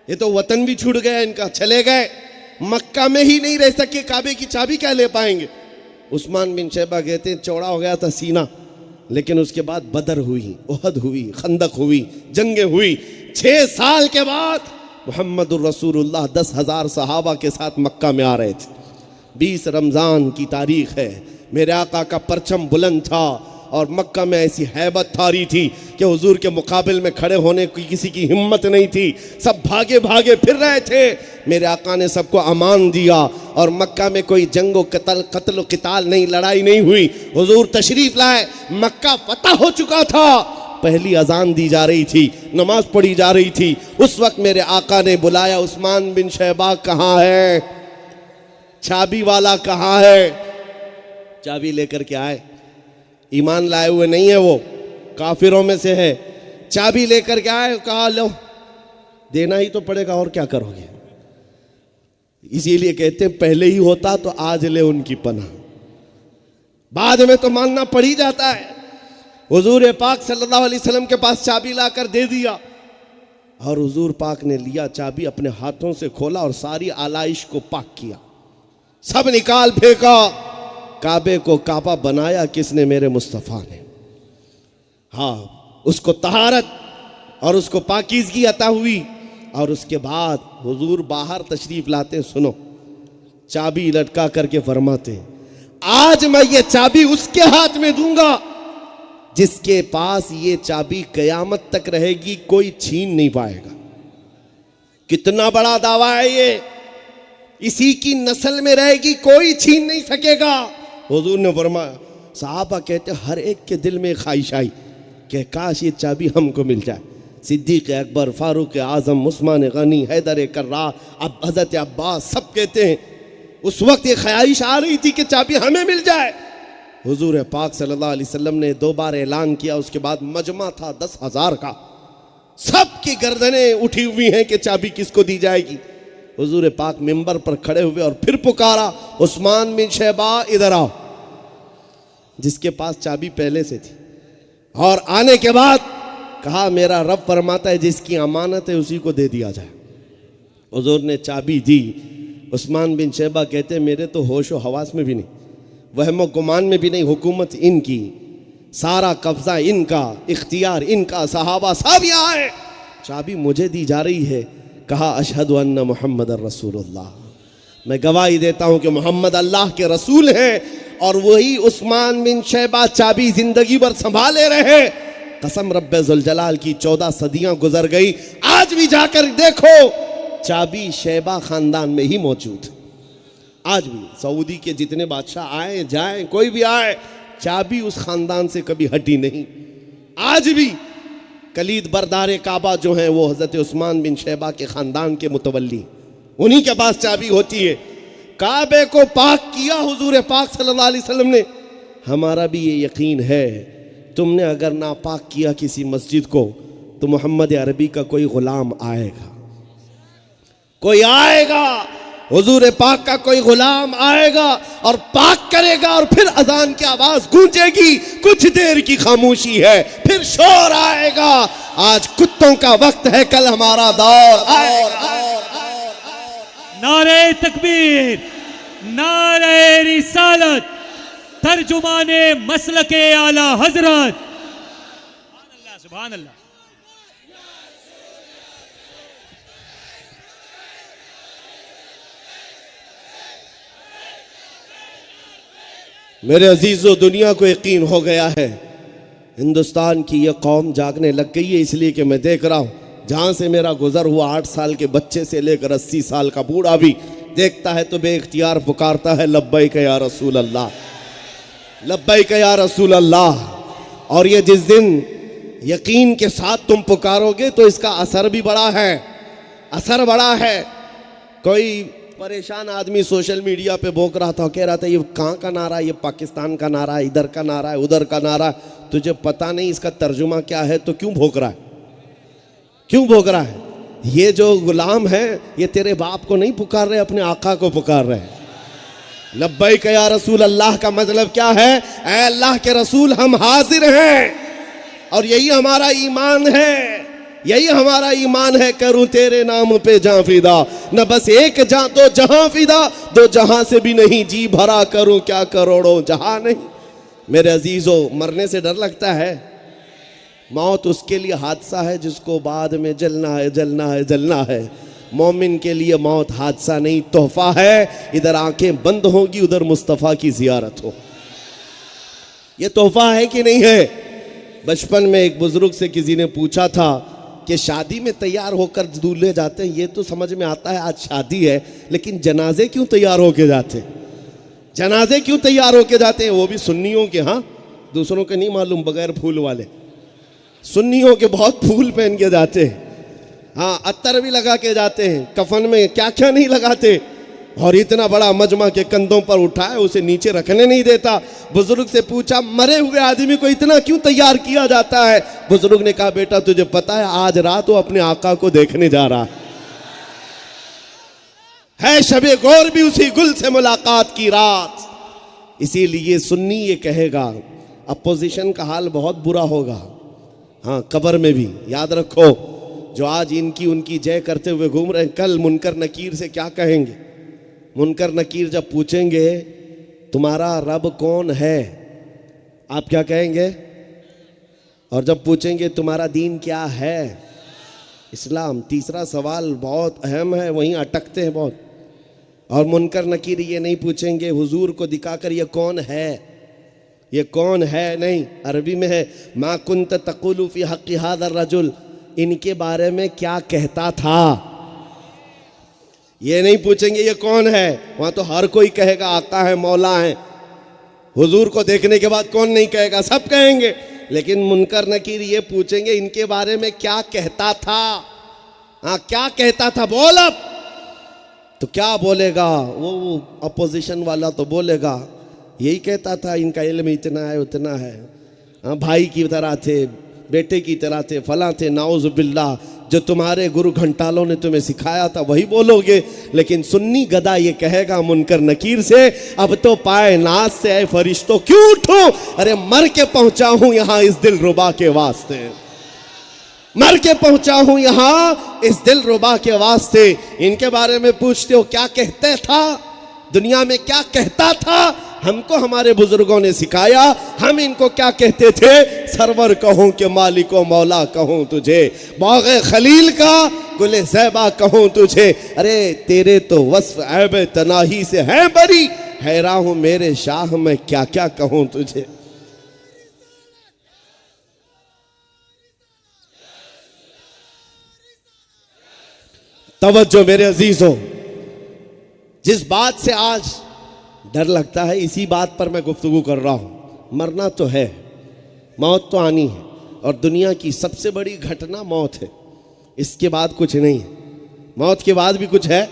ये तो वतन भी छूट गया इनका, चले गए मक्का में ही नहीं रह सके, काबे की चाबी क्या ले पाएंगे। उस्मान बिन शैबा कहते हैं चौड़ा हो गया था सीना, लेकिन उसके बाद बदर हुई, उहद हुई, खंदक हुई, जंगे हुई। 6 साल के बाद मुहम्मदुर रसूलुल्लाह 10,000 सहाबा के साथ मक्का में आ रहे थे। 20 रमज़ान की तारीख है, मेरे आका का परचम बुलंद था और मक्का में ऐसी हैबत थारी थी कि हुजूर के मुकाबिल में खड़े होने की किसी की हिम्मत नहीं थी, सब भागे भागे फिर रहे थे। मेरे आका ने सबको अमान दिया और मक्का में कोई जंगो कत्ल किताल नहीं, लड़ाई नहीं हुई। हुजूर तशरीफ लाए, मक्का फतह हो चुका था, पहली अजान दी जा रही थी, नमाज पढ़ी जा रही थी। उस वक्त मेरे आका ने बुलाया उस्मान बिन शैबा कहाँ है, चाबी वाला कहाँ है? चाबी लेकर के आए, ईमान लाए हुए नहीं है, वो काफिरों में से है। चाबी लेकर के आए, कहा लो, देना ही तो पड़ेगा और क्या करोगे। इसीलिए कहते हैं पहले ही होता तो आज ले उनकी पनाह, बाद में तो मानना पड़ ही जाता है। हुजूर पाक सल्लल्लाहु अलैहि वसल्लम के पास चाबी लाकर दे दिया और हुजूर पाक ने लिया चाबी, अपने हाथों से खोला और सारी आलाइश को पाक किया, सब निकाल फेंका। काबे को काबा बनाया किसने? मेरे मुस्तफ़ा ने। हाँ, उसको तहारत और उसको पाकीज़गी अता हुई। और उसके बाद हुजूर बाहर तशरीफ लाते, सुनो, चाबी लटका करके फरमाते आज मैं ये चाबी उसके हाथ में दूंगा जिसके पास ये चाबी कयामत तक रहेगी, कोई छीन नहीं पाएगा। कितना बड़ा दावा है ये, इसी की नस्ल में रहेगी, कोई छीन नहीं सकेगा। हुजूर ने फरमाया, साहबा कहते हर एक के दिल में ख्वाहिश आई कि काश ये चाबी हमको मिल जाए। सिद्दीक़ अकबर, फारूक आज़म, उस्मान गनी, हैदर कर्रार, अब हज़रत अब्बास, सब कहते हैं उस वक्त ये ख्वाहिश आ रही थी कि चाबी हमें मिल जाए। हुजूर पाक सल्लल्लाहु अलैहि वसल्लम ने 2 बार ऐलान किया, उसके बाद मजमा था 10,000 का, सबकी गर्दनें उठी हुई हैं कि चाबी किसको दी जाएगी। हुजूर पाक मिंबर पर खड़े हुए और फिर पुकारा, उस्मान बिन शैबा इधर आओ, जिसके पास चाबी पहले से थी। और आने के बाद कहा मेरा रब फरमाता है जिसकी अमानत है उसी को दे दिया जाए। हुजूर ने चाबी दी, उस्मान बिन शैबा कहते मेरे तो होश व हवास में भी नहीं, वहम गुमान में भी नहीं, हुकूमत इनकी, सारा कब्जा इनका, इख्तियार इनका, सहाबा सब यहाँ है, चाबी मुझे दी जा रही है। कहा अशहदु अन्ना मुहम्मद रसूलुल्लाह, मैं गवाही देता हूँ कि मोहम्मद अल्लाह के रसूल हैं। और वही उस्मान बिन शैबा चाबी जिंदगी भर संभाले रहे। कसम रब्बे जुल जलाल की 14 सदियां गुजर गई, आज भी जाकर देखो चाबी शैबा खानदान में ही मौजूद। आज भी सऊदी के जितने बादशाह आए जाएं, कोई भी आए, चाबी उस खानदान से कभी हटी नहीं। आज भी कलीद बरदार काबा जो हैं वो हजरत उस्मान बिन शैबा के खानदान के मुतवल्ली, उन्हीं के पास चाबी होती है। काबे को पाक किया हुजूर पाक सल्लल्लाहु अलैहि वसल्लम ने। हमारा भी ये यकीन है, तुमने अगर नापाक किया किसी मस्जिद को तो मोहम्मद अरबी का कोई गुलाम आएगा, कोई आएगा, हुजूर पाक का कोई गुलाम आएगा और पाक करेगा, और फिर अजान की आवाज गूंजेगी, कुछ देर की खामोशी है, फिर शोर आएगा। आज कुत्तों का वक्त है, कल हमारा दौर आएगा। नारे तकबीर, नारे रिसालत, तर्जुमाने मसलके आला हजरत, सुभान अल्लाह। मेरे अजीजों, दुनिया को यकीन हो गया है हिंदुस्तान की यह कौम जागने लग गई है, इसलिए कि मैं देख रहा हूँ जहाँ से मेरा गुजर हुआ 8 साल के बच्चे से लेकर 80 साल का बूढ़ा भी देखता है तो बेइख्तियार पुकारता है लब्बैक या रसूल अल्लाह, लब्बैक या रसूल अल्लाह। और ये जिस दिन यकीन के साथ तुम पुकारोगे तो इसका असर भी बड़ा है, असर बड़ा है। कोई परेशान आदमी सोशल मीडिया पे भोंक रहा था, कह रहा था ये कहाँ का नारा है, ये पाकिस्तान का नारा है, इधर का नारा है, उधर का नारा है, तुझे पता नहीं इसका तर्जुमा क्या है तो क्यों भोंक रहा है, क्यों भोंक रहा है? ये जो गुलाम है ये तेरे बाप को नहीं पुकार रहे, अपने आका को पुकार रहे हैं। लब्बैक या रसूल अल्लाह का मतलब क्या है? ऐ अल्लाह के रसूल हम हाजिर हैं, और यही हमारा ईमान है, यही हमारा ईमान है। करूं तेरे नाम पे जां फिदा, न बस एक जां दो जहां फिदा, दो जहां से भी नहीं जी भरा, करूं क्या करोड़ों जहां नहीं। मेरे अजीजों, मरने से डर लगता है? मौत उसके लिए हादसा है जिसको बाद में जलना है, जलना है, जलना है। मोमिन के लिए मौत हादसा नहीं, तोहफा है। इधर आंखें बंद होंगी, उधर मुस्तफ़ा की जियारत हो। ये तोहफा है कि नहीं है? बचपन में एक बुजुर्ग से किसी ने पूछा था कि शादी में तैयार होकर दूल्हे जाते हैं, ये तो समझ में आता है आज शादी है, लेकिन जनाजे क्यों तैयार होके जाते हैं? जनाजे क्यों तैयार होके जाते हैं? वो भी सुन्नियों के, हाँ, दूसरों के नहीं मालूम, बगैर फूल वाले सुन्नियों के बहुत फूल पहन के जाते हैं, हाँ, अत्तर भी लगा के जाते हैं, कफन में क्या क्या नहीं लगाते, और इतना बड़ा मजमा के कंधों पर उठाए उसे नीचे रखने नहीं देता। बुजुर्ग से पूछा मरे हुए आदमी को इतना क्यों तैयार किया जाता है? बुजुर्ग ने कहा बेटा तुझे पता है आज रात वो अपने आका को देखने जा रहा है, शबे गौर भी उसी गुल से मुलाकात की रात। इसीलिए सुन्नी ये कहेगा अपोजिशन का हाल बहुत बुरा होगा, हाँ, कब्र में भी। याद रखो, जो आज इनकी उनकी जय करते हुए घूम रहे हैं, कल मुनकर नकीर से क्या कहेंगे? मुनकर नकीर जब पूछेंगे तुम्हारा रब कौन है, आप क्या कहेंगे? और जब पूछेंगे तुम्हारा दीन क्या है, इस्लाम, तीसरा सवाल बहुत अहम है, वहीं अटकते हैं बहुत। और मुनकर नकीर ये नहीं पूछेंगे हुजूर को दिखाकर ये कौन है, ये कौन है, नहीं, अरबी में है मा कुंत तकुलु फी हक़्क़ि हाज़ा रजुल, इनके बारे में क्या कहता था। ये नहीं पूछेंगे ये कौन है, वहां तो हर कोई कहेगा आका है, मौला है। हुजूर को देखने के बाद कौन नहीं कहेगा, सब कहेंगे। लेकिन मुनकर नकीर ये पूछेंगे इनके बारे में क्या कहता था, हाँ, क्या कहता था, बोल अब। तो क्या बोलेगा वो अपोजिशन वाला? तो बोलेगा यही कहता था इनका इल्म इतना है, उतना है, हाँ, भाई की तरह थे, बेटे की तरह थे, फला थे, नाउज़ बिल्लाह, जो तुम्हारे गुरु घंटालों ने तुम्हें सिखाया था वही बोलोगे। लेकिन सुन्नी गदा ये कहेगा मुनकर नकीर से अब तो पाए नाज से आए फरिश्तों क्यों उठो, अरे मर के पहुंचा हूं यहां इस दिल रुबा के वास्ते। मर के पहुंचा हूं यहां इस दिल रुबा के वास्ते। इनके बारे में पूछते हो क्या कहते था, दुनिया में क्या कहता था, हमको हमारे बुजुर्गों ने सिखाया। हम इनको क्या कहते थे, सरवर कहूं कि मालिको मौला कहूं तुझे, बाग़े खलील का गुले ज़ैबा कहूं तुझे। अरे तेरे तो वस्फ ऐब तनाही से हैं बरी, हैरान हूं मेरे शाह मैं क्या क्या कहूं तुझे। तवज्जो मेरे अजीजों, जिस बात से आज डर लगता है इसी बात पर मैं गुफ्तगू कर रहा हूं। मरना तो है, मौत तो आनी है, और दुनिया की सबसे बड़ी घटना मौत है, इसके बाद कुछ नहीं है। मौत के बाद भी कुछ है,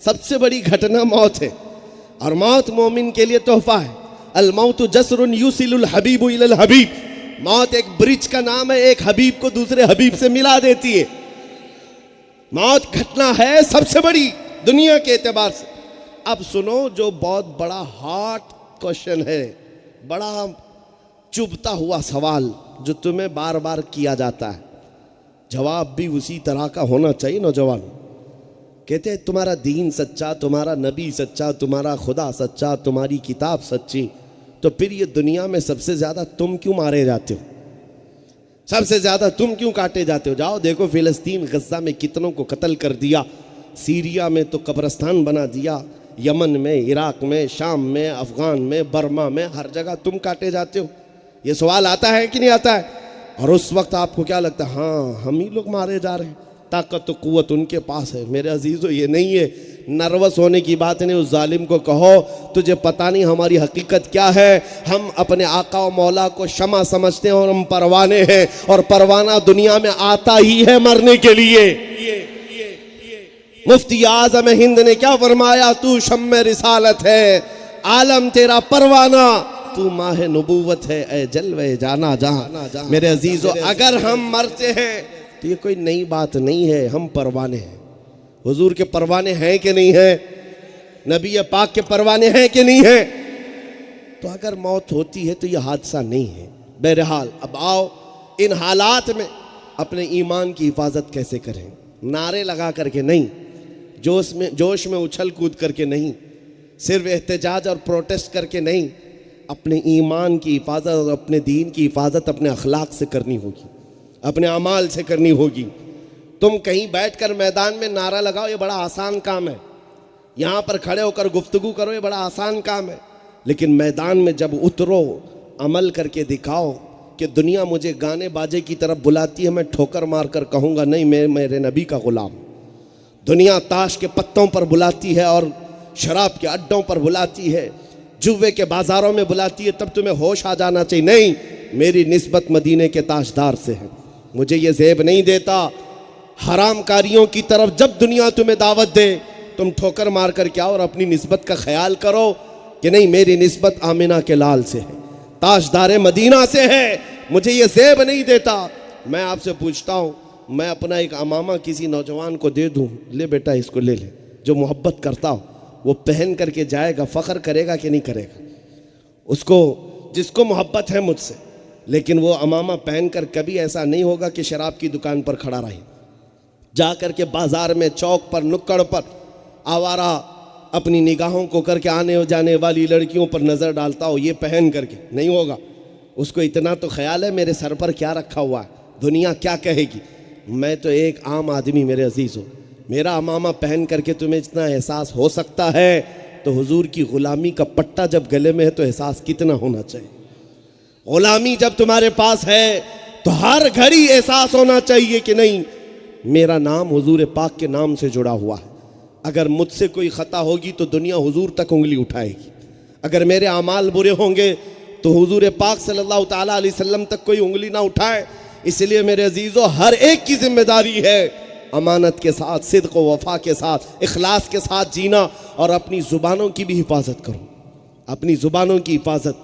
सबसे बड़ी घटना मौत है, और मौत मोमिन के लिए तोहफा है। अल मौत जसरुन युसिलुल हबीबु इलल हबीब। मौत एक ब्रिज का नाम है, एक हबीब को दूसरे हबीब से मिला देती है। मौत घटना है सबसे बड़ी दुनिया के एतबार से। अब सुनो, जो बहुत बड़ा हॉट क्वेश्चन है, बड़ा चुभता हुआ सवाल जो तुम्हें बार बार किया जाता है, जवाब भी उसी तरह का होना चाहिए। नौजवान कहते हैं तुम्हारा दीन सच्चा, तुम्हारा नबी सच्चा, तुम्हारा खुदा सच्चा, तुम्हारी किताब सच्ची, तो फिर ये दुनिया में सबसे ज़्यादा तुम क्यों मारे जाते हो, सबसे ज़्यादा तुम क्यों काटे जाते हो। जाओ देखो फ़िलिस्तीन गज़ा में कितनों को कत्ल कर दिया, सीरिया में तो कब्रिस्तान बना दिया, यमन में, इराक में, शाम में, अफ़गान में, बर्मा में, हर जगह तुम काटे जाते हो। ये सवाल आता है कि नहीं आता है। और उस वक्त आपको क्या लगता है, हाँ हम ही लोग मारे जा रहे हैं, ताकत तो क़ुव्वत उनके पास है। मेरे अजीज़ों ये नहीं है, नर्वस होने की बात नहीं। उस जालिम को कहो तुझे पता नहीं हमारी हकीकत क्या है, हम अपने आका और मौला को शमा समझते हैं और हम परवाने हैं, और परवाना दुनिया में आता ही है मरने के लिए। मुफ्ती आज़म हिंद ने क्या फरमाया, तू शम्मे रिसालत है, आलम तेरा परवाना, तू माह नबूवत है, ए जलवे जाना जहां। मेरे अजीजों, अगर हम मरते हैं तो ये कोई नई बात नहीं है, हम परवाने हैं। हुजूर के परवाने हैं कि नहीं है, नबी पाक के परवाने हैं कि नहीं है। तो अगर मौत होती है तो ये हादसा नहीं है। बहरहाल अब आओ, इन हालात में अपने ईमान की हिफाजत कैसे करें। नारे लगा करके नहीं, जोश में उछल कूद करके नहीं, सिर्फ एहतजाज और प्रोटेस्ट करके नहीं, अपने ईमान की हिफाजत और अपने दीन की हिफाजत अपने अखलाक से करनी होगी, अपने अमाल से करनी होगी। तुम कहीं बैठकर मैदान में नारा लगाओ, ये बड़ा आसान काम है। यहाँ पर खड़े होकर गुफ्तगू करो, ये बड़ा आसान काम है। लेकिन मैदान में जब उतरो, अमल करके दिखाओ कि दुनिया मुझे गाने बाजे की तरफ बुलाती है, मैं ठोकर मार कर कहूँगा नहीं, मैं मेरे नबी का गुलाम। दुनिया ताश के पत्तों पर बुलाती है और शराब के अड्डों पर बुलाती है, जुए के बाज़ारों में बुलाती है, तब तुम्हें होश आ जाना चाहिए, नहीं मेरी निस्बत मदीने के ताजदार से है, मुझे ये ज़ेब नहीं देता। हराम कारियों की तरफ जब दुनिया तुम्हें दावत दे, तुम ठोकर मार कर क्या और अपनी निस्बत का ख्याल करो कि नहीं मेरी निस्बत आमिना के लाल से है, ताजदार मदीना से है, मुझे ये ज़ेब नहीं देता। मैं आपसे पूछता हूँ, मैं अपना एक अमामा किसी नौजवान को दे दूँ, ले बेटा इसको ले ले, जो मोहब्बत करता हो वो पहन करके जाएगा, फ़ख्र करेगा कि नहीं करेगा। उसको जिसको मोहब्बत है मुझसे, लेकिन वो अमामा पहन कर कभी ऐसा नहीं होगा कि शराब की दुकान पर खड़ा रहे, जा कर के बाज़ार में, चौक पर, नुक्कड़ पर आवारा अपनी निगाहों को करके आने जाने वाली लड़कियों पर नज़र डालता हो, ये पहन करके नहीं होगा। उसको इतना तो ख्याल है मेरे सर पर क्या रखा हुआ है, दुनिया क्या कहेगी। मैं तो एक आम आदमी, मेरे अजीज़ हो, मेरा अमामा पहन करके तुम्हें इतना एहसास हो सकता है, तो हुजूर की ग़ुलामी का पट्टा जब गले में है तो एहसास कितना होना चाहिए। ग़ुलामी जब तुम्हारे पास है तो हर घड़ी एहसास होना चाहिए कि नहीं मेरा नाम हुजूर पाक के नाम से जुड़ा हुआ है। अगर मुझसे कोई ख़ता होगी तो दुनिया हुजूर तक उंगली उठाएगी, अगर मेरे अमाल बुरे होंगे तो हुजूर पाक सल्लल्लाहु ताला अलैहि वसल्लम तक कोई उंगली ना उठाए। इसलिए मेरे अजीज़ों, हर एक की जिम्मेदारी है अमानत के साथ, सिद्क़ व वफ़ा के साथ, इखलास के साथ जीना, और अपनी ज़ुबानों की भी हिफाजत करो, अपनी ज़ुबानों की हिफाजत।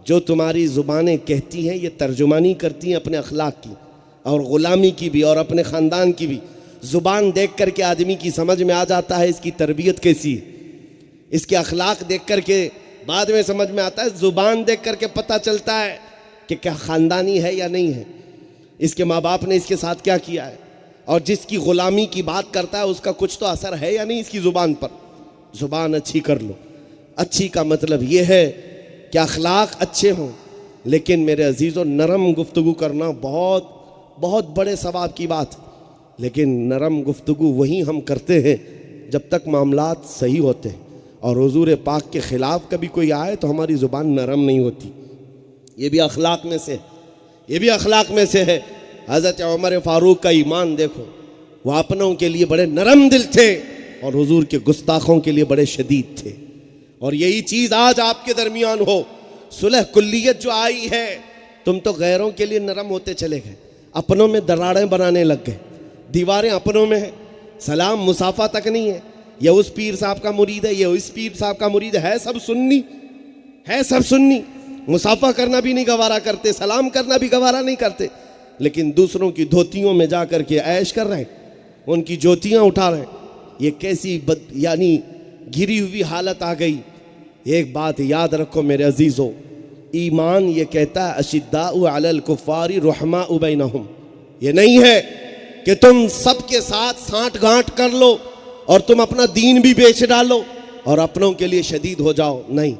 जो तुम्हारी ज़ुबानें कहती हैं ये तर्जुमानी करती हैं अपने अखलाक की, और ग़ुलामी की भी, और अपने ख़ानदान की भी। ज़ुबान देख कर के आदमी की समझ में आ जाता है इसकी तरबियत कैसी है, इसके अखलाक देख कर के बाद में समझ में आता है। ज़ुबान देख कर के पता चलता है कि क्या ख़ानदानी है या नहीं है। इसके माँ बाप ने इसके साथ क्या किया है, और जिसकी गुलामी की बात करता है उसका कुछ तो असर है या नहीं इसकी ज़ुबान पर। ज़ुबान अच्छी कर लो। अच्छी का मतलब ये है कि अखलाक अच्छे हों, लेकिन मेरे अजीज़ों नरम गुफ्तगू करना बहुत बहुत बड़े सवाब की बात। लेकिन नरम गुफ्तगू वही हम करते हैं जब तक मामलात सही होते हैं, और हुजूर पाक के ख़िलाफ़ कभी कोई आए तो हमारी ज़ुबान नरम नहीं होती। ये भी अखलाक में से, ये भी अखलाक में से है। हज़रत उमर फ़ारूक का ईमान देखो, वह अपनों के लिए बड़े नरम दिल थे और हुजूर के गुस्ताखों के लिए बड़े शदीद थे। और यही चीज़ आज आपके दरमियान हो। सुलह कुल्लियत जो आई है, तुम तो गैरों के लिए नरम होते चले गए, अपनों में दरारें बनाने लग गए। दीवारें अपनों में है, सलाम मुसाफा तक नहीं है। यह उस पीर साहब का मुरीद है, यह इस पीर साहब का मुरीद है, सब सुन्नी है, सब सुन्नी। मुसाफा करना भी नहीं गवारा करते, सलाम करना भी गवारा नहीं करते, लेकिन दूसरों की धोतियों में जा कर के ऐश कर रहे हैं, उनकी ज्योतियाँ उठा रहे हैं। ये कैसी यानी घिरी हुई हालत आ गई। एक बात याद रखो मेरे अजीज़ों, ईमान ये कहता है अशिद्दाउ अलल कुफ़ारी रुहमाउ बैनहुम। ये नहीं है कि तुम सबके साथ साठ गांठ कर लो और तुम अपना दीन भी बेच डालो और अपनों के लिए शदीद हो जाओ। नहीं,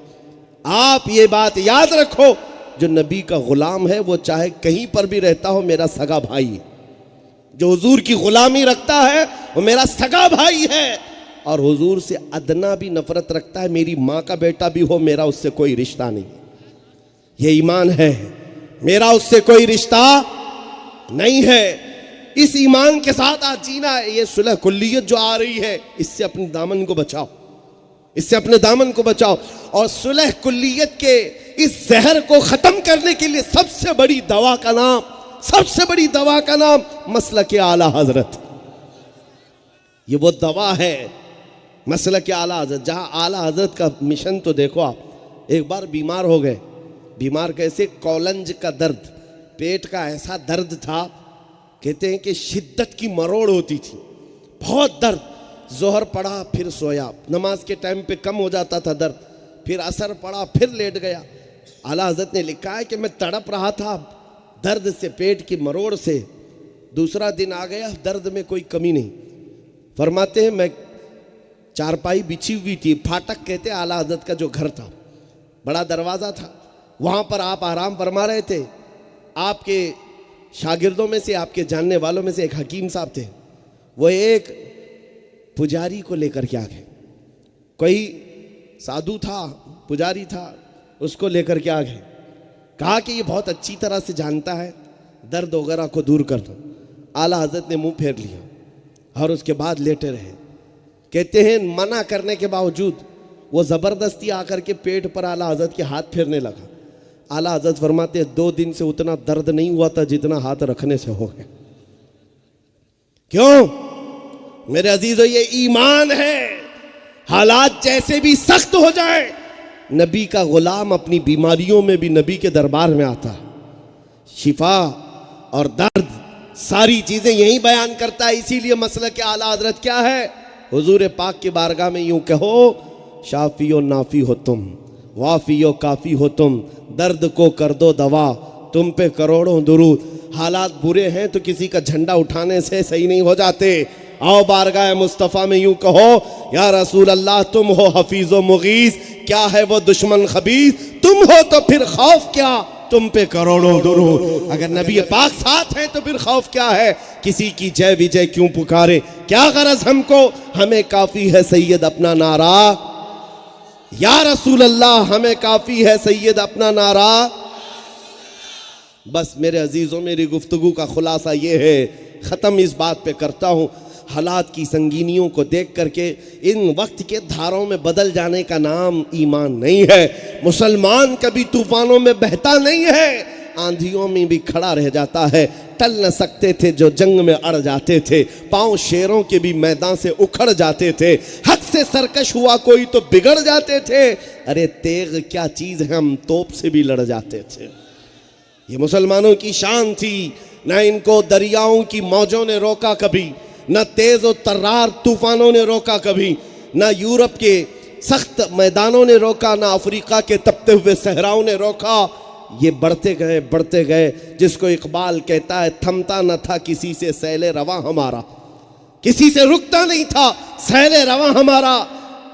आप ये बात याद रखो, जो नबी का ग़ुलाम है वो चाहे कहीं पर भी रहता हो मेरा सगा भाई है। जो हुजूर की ग़ुलामी रखता है वो मेरा सगा भाई है, और हुजूर से अदना भी नफरत रखता है, मेरी माँ का बेटा भी हो, मेरा उससे कोई रिश्ता नहीं। ये ईमान है, मेरा उससे कोई रिश्ता नहीं है। इस ईमान के साथ आज जीना है। ये सुलह कुल्लियत जो आ रही है, इससे अपने दामन को बचाओ, इससे अपने दामन को बचाओ। और सुलह कुल्लियत के इस जहर को ख़त्म करने के लिए सबसे बड़ी दवा का नाम, सबसे बड़ी दवा का नाम मसलक आला हजरत। ये वो दवा है, मसलक आला हजरत। जहाँ आला हजरत का मिशन तो देखो आप। एक बार बीमार हो गए, बीमार कैसे, कौलंज का दर्द, पेट का ऐसा दर्द था, कहते हैं कि शिद्दत की मरोड़ होती थी, बहुत दर्द। जोहर पढ़ा फिर सोया, नमाज के टाइम पे कम हो जाता था दर्द, फिर असर पड़ा फिर लेट गया। आला हज़रत ने लिखा है कि मैं तड़प रहा था दर्द से, पेट की मरोड़ से। दूसरा दिन आ गया, दर्द में कोई कमी नहीं। फरमाते हैं मैं चारपाई बिछी हुई थी, फाटक कहते आला हज़रत का जो घर था, बड़ा दरवाज़ा था, वहाँ पर आप आराम फरमा रहे थे। आपके शागिर्दों में से, आपके जानने वालों में से एक हकीम साहब थे, वो एक पुजारी को लेकर के आ गए। कोई साधु था, पुजारी था, उसको लेकर के आ गए। कहा कि ये बहुत अच्छी तरह से जानता है दर्द वगैरह को दूर करना। आला हज़रत ने मुंह फेर लिया और उसके बाद लेटे रहे। कहते हैं मना करने के बावजूद वो ज़बरदस्ती आकर के पेट पर आला हज़रत के हाथ फेरने लगा। आला हज़रत फरमाते हैं 2 दिन से उतना दर्द नहीं हुआ था जितना हाथ रखने से हो गया। क्यों मेरे अजीजों, ये ईमान है। हालात जैसे भी सख्त हो जाए, नबी का गुलाम अपनी बीमारियों में भी नबी के दरबार में आता है। शिफा और दर्द सारी चीजें यही बयान करता है। इसीलिए मसलक के आला हज़रत क्या है, हुजूर पाक की बारगाह में यूं कहो, शाफियो नाफी हो तुम, वाफियो काफ़ी हो तुम, दर्द को कर दो दवा, तुम पे करोड़ों दुरूद। हालात बुरे हैं तो किसी का झंडा उठाने से सही नहीं हो जाते। आओ बारगाह मुस्तफ़ा में यूं कहो, या रसूल अल्लाह तुम हो हफीज़ो मुगीस, क्या है वो दुश्मन खबीस, तुम हो तो फिर खौफ क्या, तुम पे करोड़ों दुरूद। अगर नबी पाक साथ हैं तो फिर खौफ क्या है, किसी की जय विजय क्यों पुकारे, क्या गरज हमको, हमें काफ़ी है सैयद अपना नारा, या रसूल अल्लाह हमें काफ़ी है सैयद अपना नारा। बस मेरे अजीज़ों, मेरी गुफ्तगू का खुलासा ये है, ख़त्म इस बात पे करता हूँ, हालात की संगीनियों को देख करके इन वक्त के धारों में बदल जाने का नाम ईमान नहीं है। मुसलमान कभी तूफानों में बहता नहीं है, आंधियों में भी खड़ा रह जाता है। टल न सकते थे जो जंग में अड़ जाते थे, पांव शेरों के भी मैदान से उखड़ जाते थे, हक से सरकश हुआ कोई तो बिगड़ जाते थे, अरे तेग क्या चीज़ है, हम तोप से भी लड़ जाते थे। ये मुसलमानों की शान थी। न इनको दरियाओं की मौजों ने रोका कभी, न तेज़ और तर्रार तूफानों ने रोका कभी, न यूरोप के सख्त मैदानों ने रोका, न अफ्रीका के तपते हुए सहराओं ने रोका, ये बढ़ते गए। जिसको इकबाल कहता है थमता न था किसी से सैले रवा हमारा, किसी से रुकता नहीं था सैले रवा हमारा।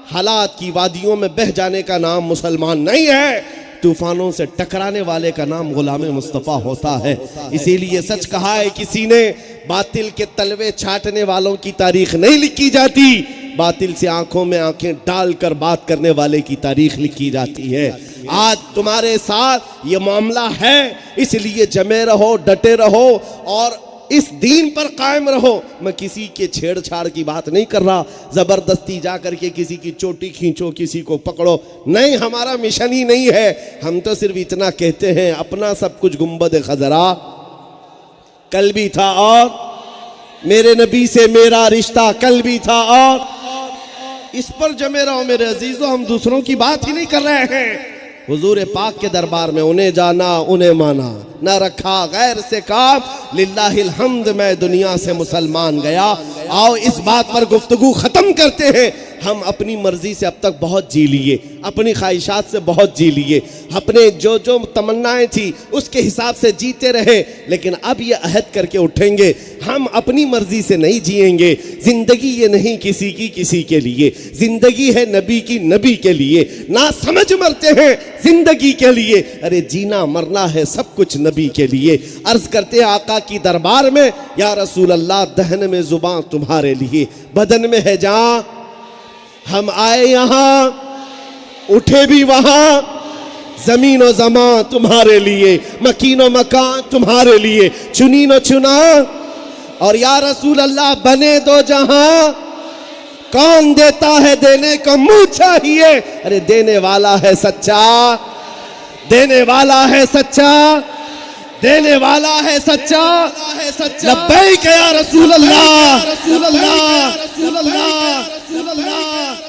हालात की वादियों में बह जाने का नाम मुसलमान नहीं है, तूफानों से टकराने वाले का नाम गुलाम मुस्तफ़ा होता है। इसीलिए सच कहा है किसी ने, बातिल के तलवे छाटने वालों की तारीख नहीं लिखी जाती, बातिल से आंखों में आंखें डालकर बात करने वाले की तारीख लिखी जाती है। आज तुम्हारे साथ ये मामला है, इसलिए जमे रहो, डटे रहो और इस दीन पर कायम रहो। मैं किसी के छेड़छाड़ की बात नहीं कर रहा, जबरदस्ती जा करके किसी की चोटी खींचो, किसी को पकड़ो, नहीं, हमारा मिशन ही नहीं है। हम तो सिर्फ इतना कहते हैं, अपना सब कुछ गुंबद खजरा कल भी था और मेरे नबी से मेरा रिश्ता कल भी था, और इस पर जमे रहो मेरे अजीजों। हम दूसरों की बात ही नहीं कर रहे हैं। हुजूर पाक के दरबार में उन्हें जाना उन्हें माना, न रखा गैर से काम, लिल्लाहिल हम्द मैं दुनिया से मुसलमान गया। आओ इस बात पर गुफ्तगू खत्म करते हैं। हम अपनी मर्जी से अब तक बहुत जी लिए, अपनी ख्वाहिशात से बहुत जी लिए, अपने जो जो तमन्नाएं थी उसके हिसाब से जीते रहे, लेकिन अब ये अहद करके उठेंगे हम अपनी मर्जी से नहीं जिएंगे। जिंदगी ये नहीं किसी की किसी के लिए, जिंदगी है नबी की नबी के लिए। ना समझ मरते हैं जिंदगी के लिए, अरे जीना मरना है सब कुछ नबी के लिए। अर्ज करते आका की दरबार में, या रसूल अल्लाह दहन में जुबान तुम्हारे लिए, बदन में है जान, हम आए यहाँ उठे भी वहां, जमीन और जमा तुम्हारे लिए, मकीन और मकान तुम्हारे लिए, चुनी न चुना, और या रसूल अल्लाह बने दो जहां, कौन देता है देने को मुंह चाहिए, अरे देने वाला है सच्चा, देने वाला है सच्चा, देने वाला है सच्चा। लब्बैक या रसूल अल्लाह, रसूल अल्लाह, रसूल अल्लाह, रसूल अल्लाह।